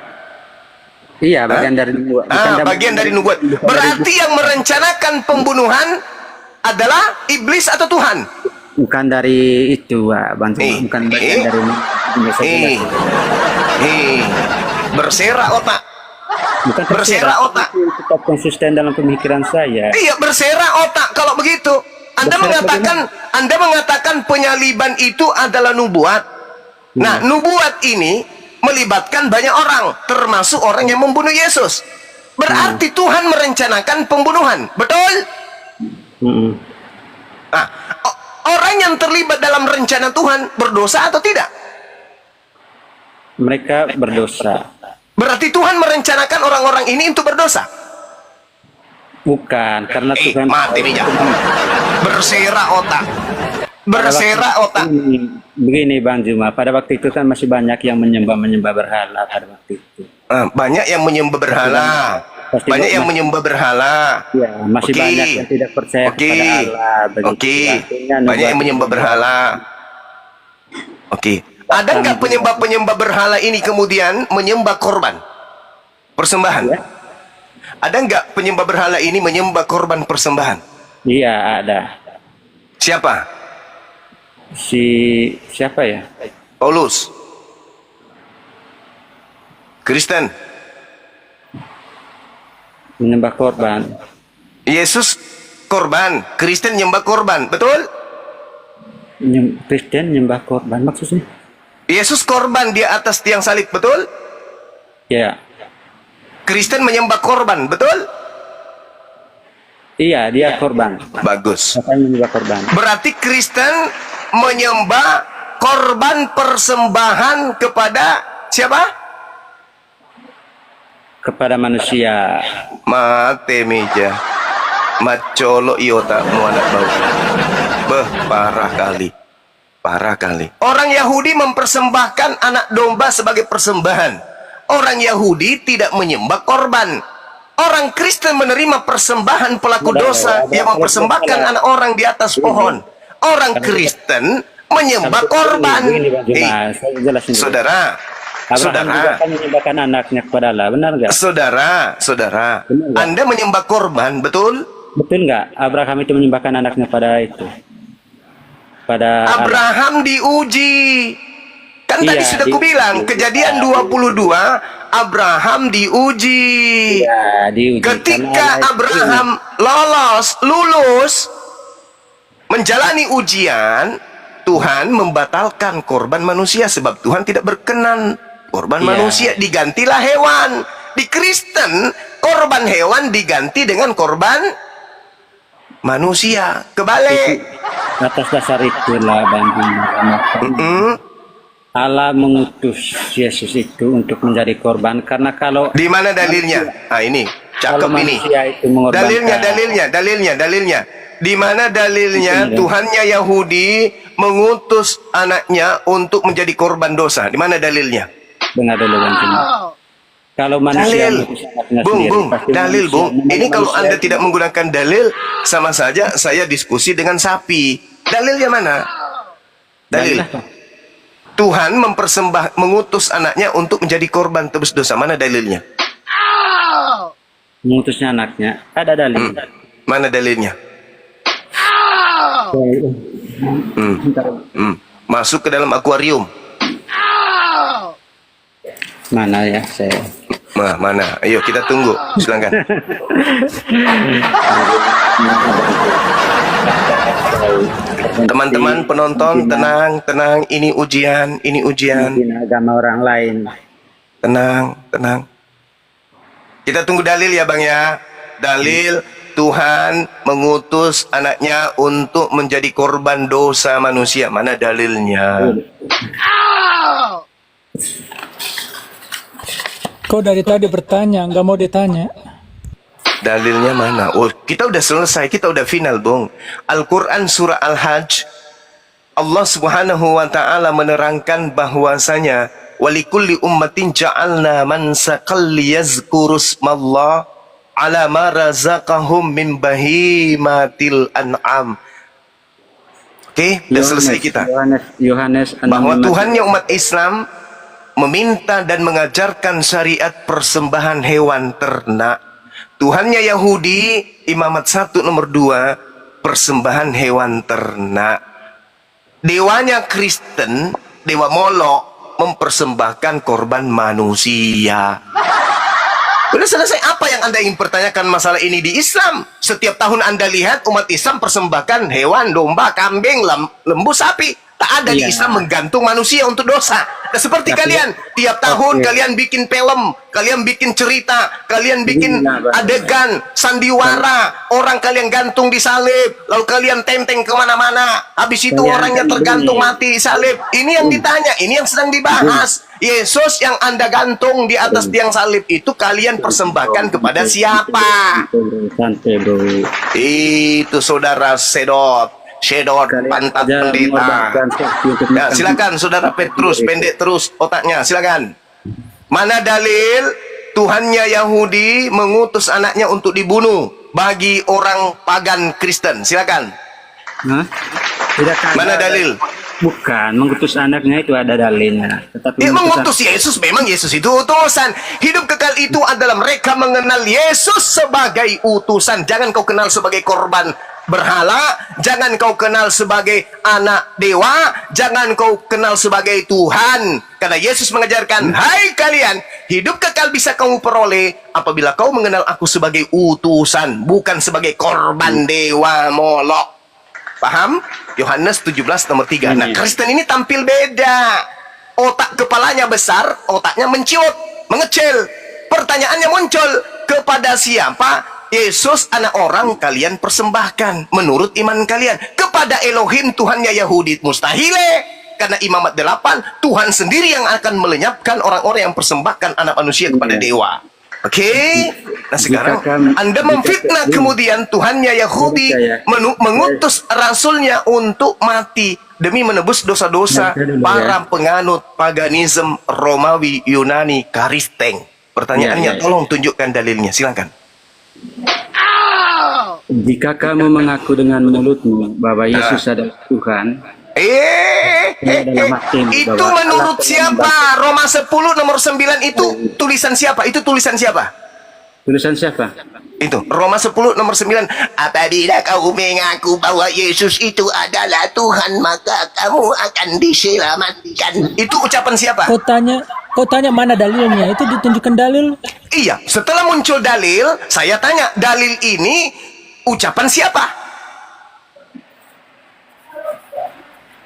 Iya, bagian dari nubuat. Bagian dari nubuat. Berarti yang merencanakan pembunuhan adalah iblis atau Tuhan? Bukan dari itu, Pak. Bukan bagian dari berserak otak. Bukan berserak otak. Tetap konsisten dalam pemikiran saya. Iya, berserak otak kalau begitu. Anda mengatakan penyaliban itu adalah nubuat. Nah, nubuat ini melibatkan banyak orang, termasuk orang yang membunuh Yesus. Berarti Tuhan merencanakan pembunuhan, betul? Nah, orang yang terlibat dalam rencana Tuhan berdosa atau tidak? Mereka berdosa. Berarti Tuhan merencanakan orang-orang ini untuk berdosa? Bukan, karena Tuhan mati nih, berserak otak. Berserak otak. Begini Bang Juma, pada waktu itu kan masih banyak yang menyembah berhala pada waktu itu. Banyak yang menyembah berhala. Banyak yang menyembah berhala. Ya, masih banyak yang tidak percaya kepada Allah. Banyak yang menyembah berhala. Ada nggak penyembah berhala ini kemudian menyembah korban persembahan? Ya. Ada nggak penyembah berhala ini menyembah korban persembahan? Iya, ada. Siapa? Siapa ya? Paulus. Kristen. Menyembah korban. Yesus korban, Kristen nyembah korban, betul? Kristen nyembah korban maksudnya? Yesus korban di atas tiang salib, betul? Ya. Kristen menyembah korban, betul? Iya, dia korban. Bagus. Menyembah korban. Berarti Kristen menyembah korban persembahan kepada siapa? Kepada manusia. Mate meja. Macolo iota muanak bau. Parah kali. Parah kali. Orang Yahudi mempersembahkan anak domba sebagai persembahan. Orang Yahudi tidak menyembah korban. Orang Kristen menerima persembahan pelaku dosa yang mempersembahkan anak orang di atas pohon. Orang Kristen menyembah korban. Saudara, saudara, menyembahkan anaknya kepada Allah, benar nggak? Saudara, Anda menyembah korban, betul? Betul nggak? Abraham itu menyembahkan anaknya pada itu. Pada Abraham diuji. Kan tadi Iya, sudah kubilang, Kejadian 22, Abraham diuji. Ya, diuji. Ketika Karena Abraham lulus menjalani ujian, Tuhan membatalkan korban manusia sebab Tuhan tidak berkenan korban Iya. manusia, digantilah hewan. Di Kristen, korban hewan diganti dengan korban manusia. Kebalik. atas dasar itulah Mm-mm. Allah mengutus Yesus itu untuk menjadi korban, karena kalau Di mana dalilnya? Ah, ini kalau cakep ini. manusia itu mengorbankan, Dalilnya. Di mana dalilnya Tuhannya Yahudi mengutus anaknya untuk menjadi korban dosa? Di mana dalilnya? dengar dulu Bang Juma. Kalau manusia Dalil. mengutus anaknya Bung, sendiri, pasti dalil, manusia- Bung. Ini kalau manusia Anda itu- tidak menggunakan dalil, sama saja saya diskusi dengan sapi. Dalilnya mana? Dalil. Tuhan mengutus anaknya untuk menjadi korban tebus dosa. Mana dalilnya? mengutusnya anaknya, ada dalil. Mana dalilnya? Masuk ke dalam akuarium. Mana ya saya? Mana? Ayo kita tunggu. Silakan. Teman-teman penonton, tenang. Ini ujian. Mungkin agama orang lain. Tenang. Kita tunggu dalil ya, Bang ya. Dalil Tuhan mengutus anaknya untuk menjadi korban dosa manusia. Mana dalilnya? Kau dari tadi bertanya, nggak mau ditanya. Dalilnya mana? Oh, kita udah selesai, kita udah final, Bung. Al-Quran surah Al-Hajj, Allah subhanahu wa ta'ala menerangkan bahwasanya walikulli ummatin ja'alna mansakal liyazkurusmallah ala ma razaqahum min bahimatil an'am. Oke, udah selesai kita. Yohanes Bahwa Tuhannya umat Islam meminta dan mengajarkan syariat persembahan hewan ternak. Tuhannya Yahudi, Imamat 1 nomor 2, persembahan hewan ternak. Dewanya Kristen, Dewa Molok, mempersembahkan korban manusia. Udah selesai. Apa yang Anda ingin pertanyakan masalah ini di Islam? Setiap tahun Anda lihat umat Islam persembahkan hewan, domba, kambing, lembu, sapi. Tak ada di Islam menggantung manusia untuk dosa. Nah, seperti kalian, tiap tahun kalian bikin film, kalian bikin cerita, kalian bikin adegan, sandiwara, orang kalian gantung di salib, lalu kalian tenteng kemana-mana, habis itu orangnya tergantung mati di salib. Ini yang ditanya, ini yang sedang dibahas. Yesus yang Anda gantung di atas tiang salib itu kalian persembahkan kepada siapa? Santai bro. Itu saudara Sedot pantat pendeta. Ya, silakan saudara Petrus, pendek terus otaknya, silakan. Mana dalil Tuhannya Yahudi mengutus anaknya untuk dibunuh bagi orang pagan Kristen? Silakan. Hah? Mana dalil? Bukan, mengutus anaknya itu ada dalilnya. Tetapi Dia mengutus Yesus, memang Yesus itu utusan. Hidup kekal itu adalah mereka mengenal Yesus sebagai utusan. Jangan kau kenal sebagai korban berhala, jangan kau kenal sebagai anak dewa, jangan kau kenal sebagai Tuhan. Karena Yesus mengajarkan, hai kalian, hidup kekal bisa kamu peroleh apabila kau mengenal aku sebagai utusan, bukan sebagai korban dewa Molok. Paham? Yohanes 17 nomor 3. Nah, Kristen ini tampil beda. Otak kepalanya besar, otaknya menciut, mengecil. Pertanyaannya muncul, kepada siapa Yesus anak orang kalian persembahkan menurut iman kalian? Kepada Elohim Tuhannya Yahudi mustahile. Karena Imamat 8, Tuhan sendiri yang akan melenyapkan orang-orang yang persembahkan anak manusia kepada dewa. Oke, nah sekarang Anda memfitnah kemudian Tuhannya Yahudi mengutus rasulnya untuk mati demi menebus dosa-dosa para penganut paganisme Romawi, Yunani, Kristen. Pertanyaannya, tolong tunjukkan dalilnya, silakan. jika kamu mengaku dengan mulutmu bahwa Yesus adalah Tuhan, itu menurut siapa? Roma 10 nomor 9 itu tulisan siapa? Itu tulisan siapa? Tulisan siapa? Itu Roma 10 nomor 9. Apabila kau mengaku bahwa Yesus itu adalah Tuhan, maka kamu akan diselamatkan. Itu ucapan siapa? Kau tanya mana dalilnya? Itu ditunjukkan dalil. Iya, setelah muncul dalil, saya tanya, dalil ini ucapan siapa?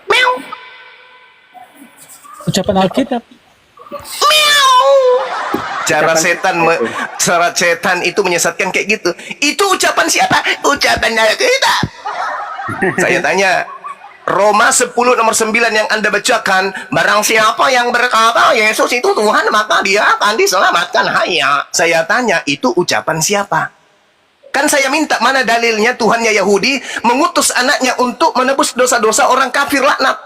Meow. Ucapan Alkitab. Cara setan itu menyesatkan kayak gitu. Itu ucapan siapa? Ucapan Alkitab. Saya tanya, Roma 10 nomor 9 yang Anda bacakan, barang siapa yang berkata Yesus itu Tuhan, maka dia akan diselamatkan. Hanya saya tanya, itu ucapan siapa? Kan saya minta mana dalilnya Tuhannya Yahudi mengutus anaknya untuk menebus dosa-dosa orang kafir laknat.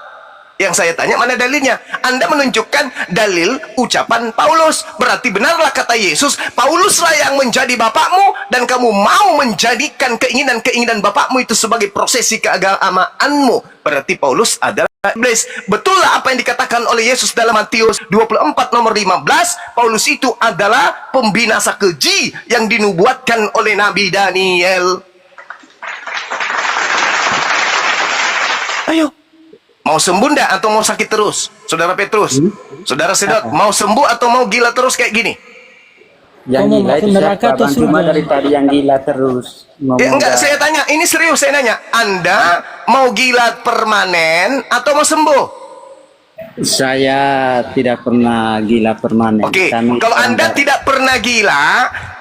Yang saya tanya mana dalilnya? Anda menunjukkan dalil ucapan Paulus. Berarti benarlah kata Yesus, Pauluslah yang menjadi bapakmu, dan kamu mau menjadikan keinginan-keinginan bapakmu itu sebagai prosesi keagamaanmu. Berarti Paulus adalah iblis. Betullah apa yang dikatakan oleh Yesus dalam Matius 24 nomor 15. Paulus itu adalah pembinasa keji yang dinubuatkan oleh Nabi Daniel. Ayo, mau sembuh ndak atau mau sakit terus? Saudara Petrus, Saudara Sedot, mau sembuh atau mau gila terus kayak gini? Yang Kamu gila itu masuk neraka siapa? atau Bang Juma surga? dari tadi yang gila terus. Enggak, saya tanya, ini serius saya nanya. Anda mau gila permanen atau mau sembuh? Saya tidak pernah gila permanen. Oke, Kami kalau Anda tidak pernah gila,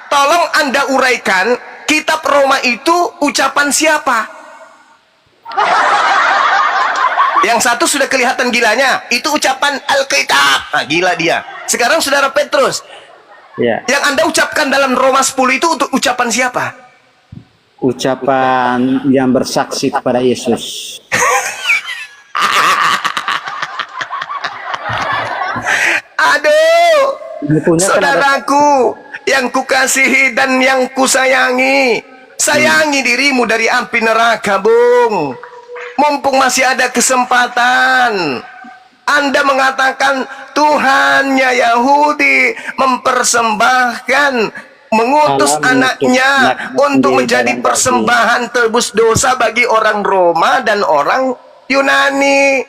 tolong Anda uraikan kitab Roma itu ucapan siapa? Yang satu sudah kelihatan gilanya, itu ucapan Alkitab. Nah, gila dia. Sekarang Saudara Petrus, Ya, yang Anda ucapkan dalam Roma 10 itu untuk ucapan siapa? ucapan yang bersaksi kepada Yesus. Aduh, Ini punya kan ada saudaraku yang kukasihi dan yang kusayangi, sayangi dirimu dari api neraka, Bung. Mumpung masih ada kesempatan. Anda mengatakan Tuhannya Yahudi mempersembahkan, mengutus anaknya untuk menjadi persembahan tebus dosa bagi orang Roma dan orang Yunani.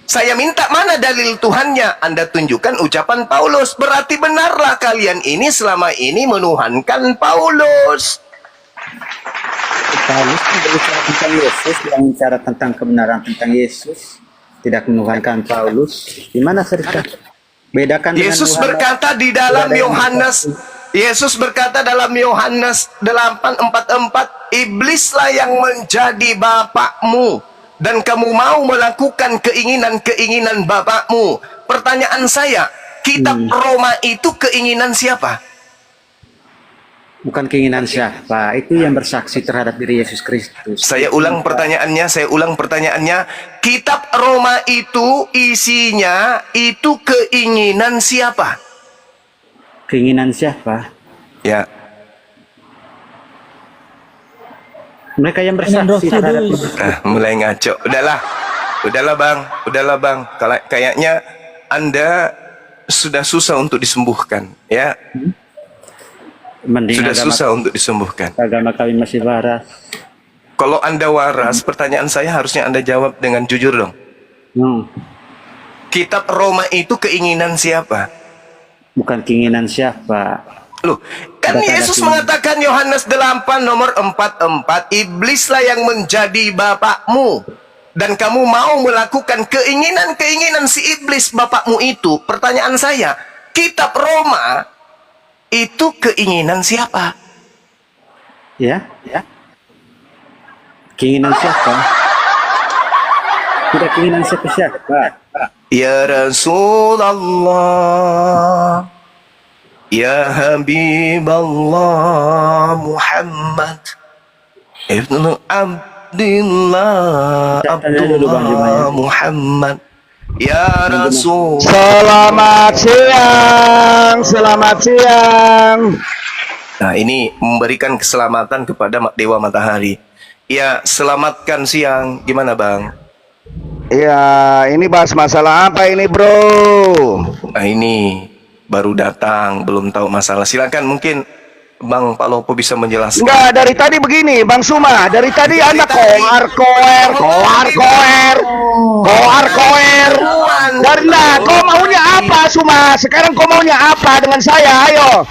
Saya minta mana dalil Tuhannya? Anda tunjukkan ucapan Paulus. Berarti benarlah kalian ini selama ini menuhankan Paulus. Paulus berbicara tentang Yesus, yang bicara tentang kebenaran tentang Yesus, tidak menuhankan Paulus. Di mana cerita? Bedakan dengan Yesus Muhammad. berkata di dalam Tidak ada yang Yohanes, Yesus berkata dalam Yohanes 8:44, iblislah yang menjadi bapakmu, dan kamu mau melakukan keinginan-keinginan bapakmu. Pertanyaan saya, kitab Roma itu keinginan siapa? Bukan keinginan siapa, itu yang bersaksi terhadap diri Yesus Kristus. Saya ulang pertanyaannya, kitab Roma itu isinya itu keinginan siapa? Keinginan siapa? Ya, Mereka yang Keinginan Roh bersaksi terhadap Kudus. mulai ngaco. Udahlah bang, kayaknya Anda sudah susah untuk disembuhkan, ya. mending Sudah agama, susah untuk disembuhkan. agama kami masih waras. Kalau Anda waras, pertanyaan saya harusnya Anda jawab dengan jujur dong. Kitab Roma itu keinginan siapa? Bukan keinginan siapa. Loh, kan Tidak ada Yesus keinginan. mengatakan Yohanes 8 nomor 44, iblislah yang menjadi bapakmu, dan kamu mau melakukan keinginan-keinginan si iblis bapakmu itu. Pertanyaan saya, kitab Roma itu keinginan siapa? Ya? Keinginan siapa? Tidak keinginan siapa-siapa. Ya Rasulullah, ya Habiballah Muhammad Ibnu Abdullah Muhammad, ya Rasul. Selamat siang. Nah, ini memberikan keselamatan kepada Dewa Matahari. Ya, selamatkan siang. Gimana, Bang? Ya, ini bahas masalah apa ini, Bro? Nah, ini baru datang, belum tahu masalah. Silakan, mungkin Bang Pak Lopo bisa menjelaskan. Enggak, dari tadi begini, Bang Suma. Dari tadi Anda koar. Dari kau maunya apa, Suma? Sekarang kau maunya apa dengan saya? Ayo.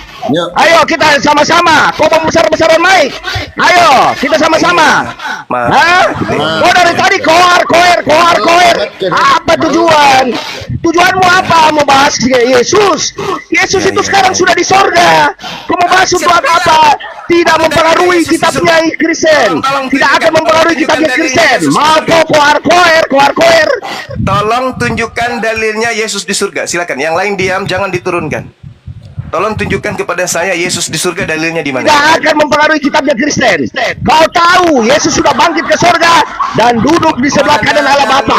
Ayo kita sama-sama. Kau mau besar-besaran Mike. Ayo, kita sama-sama. Hah? Kau dari tadi koar. Apa tujuan? Tujuanmu apa? Mau bahas Yesus? Yesus itu sekarang sudah di sorga. Kau mau bahas untuk apa? Tidak mempengaruhi kitabnya Kristen. Tidak akan mempengaruhi kitabnya Kristen. Mau koar. Tolong tunjukkan dalilnya Yesus di surga. Silakan. Yang lain diam, jangan diturunkan. Tolong tunjukkan kepada saya Yesus di surga, dalilnya di mana? Tidak akan mempengaruhi kitabnya Kristen. Kau tahu Yesus sudah bangkit ke sorga dan duduk di sebelah kanan Allah Bapa.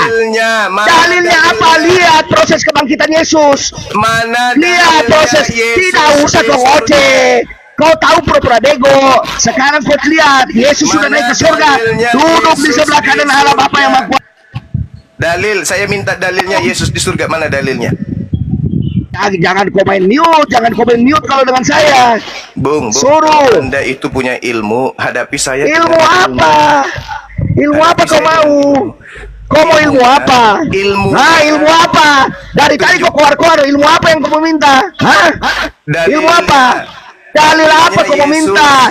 Dalilnya apa? Lihat proses kebangkitan Yesus. Lihat proses. Tidak usah kau ngoceh. Kau tahu pura-pura bego. Sekarang kau lihat Yesus sudah naik ke sorga, duduk di sebelah kanan Allah Bapa yang Maha Kuasa. Dalil, saya minta dalilnya Yesus di surga, mana dalilnya? Jangan komen mute kalau dengan saya. Bung, Suruh. Anda itu punya ilmu, hadapi saya. Ilmu apa? Ilmu apa kau mau? Kau mau ilmu apa? Ilmu apa? Dari tadi kau keluar ilmu apa yang kau minta? Hah? Ilmu apa? Dalil apa kau meminta?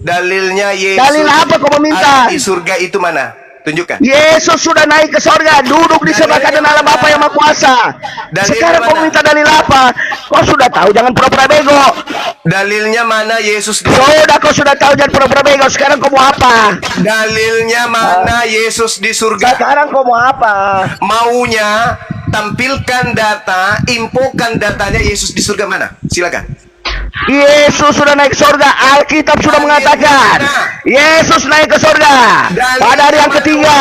Dalilnya Yesus. Dalil apa kau meminta? Di surga itu mana? Tunjukkan. Yesus sudah naik ke sorga, duduk di sebelah kanan Allah Bapa yang Maha Kuasa. Sekarang kau minta dalil apa? Kau sudah tahu, jangan pura-pura bego. Dalilnya mana Yesus di surga? Kau sudah tahu, jangan pura-pura bego. Sekarang kau mau apa? Dalilnya mana Yesus di surga? Sekarang kau mau apa? Maunya tampilkan data, infokan datanya Yesus di surga mana? Silakan. Yesus sudah naik ke surga. Alkitab sudah mengatakan Yesus naik ke surga pada hari yang ketiga.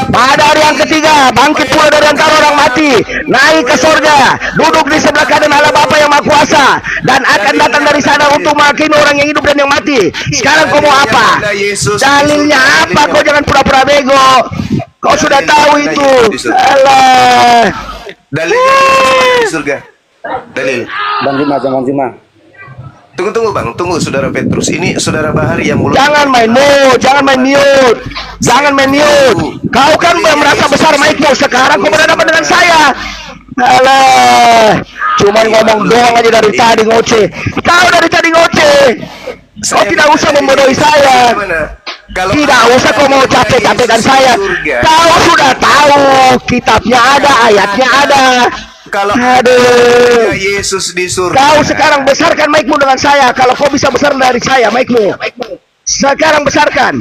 Pada hari yang ketiga bangkit pula dari antara orang mati, naik ke surga, duduk di sebelah kanan Allah Bapa yang Maha Kuasa, dan akan datang dari sana untuk menghakimi orang yang hidup dan yang mati. Sekarang kau mau apa? Dalilnya apa? Kau jangan pura-pura bego. Kau sudah tahu itu. Alah. Dalilnya di surga. Dalil. Bang Juma. Tunggu Bang, tunggu Saudara Petrus. Ini Saudara Bahari yang mulut. Jangan main mute. Kau kan merasa besar mic-mu. Sekarang kau berhadapan dengan saya. Alah, cuma ngomong doang aja dari tadi ngoceh. Kau dari tadi ngoceh. Kau tidak usah membodohi saya. Tidak usah kau mau capek-capekkan saya. Kau sudah tahu kitabnya ada, ayatnya ada. Kalau Yesus di surga. Kau sekarang besarkan mic-mu dengan saya. Kalau kau bisa besar dari saya mic-mu. Sekarang besarkan.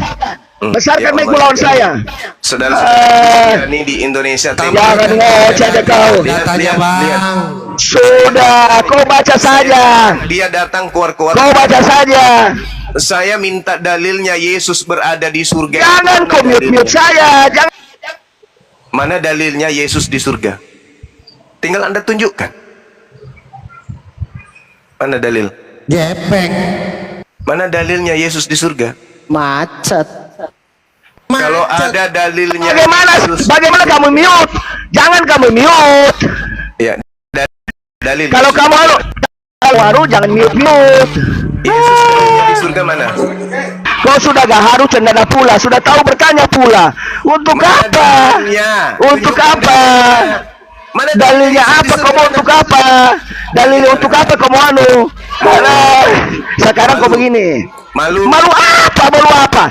Besarkan mic-mu lawan saya. Saudara-saudara ini di Indonesia. Jangan ngoceh deh kau. Lihat. Sudah, kau baca saja. Dia datang keluar. Kau baca saja. Saya minta dalilnya Yesus berada di surga. Jangan kau mute saya. Jangan. Mana dalilnya Yesus di surga? Tinggal Anda tunjukkan. Mana dalil? Gepeng. Mana dalilnya Yesus di surga? Macet. Kalau ada dalilnya Bagaimana kamu mute? Jangan kamu mute. Ya, dalil. Kalau kamu haru jangan mute. Yesus di surga mana? Kau sudah gak harus cendana pula, sudah tahu bertanya pula. Untuk apa? Untuk apa? Dalilnya apa? Kamu untuk apa? Dalilnya untuk apa kamu Sekarang kau begini. Malu apa?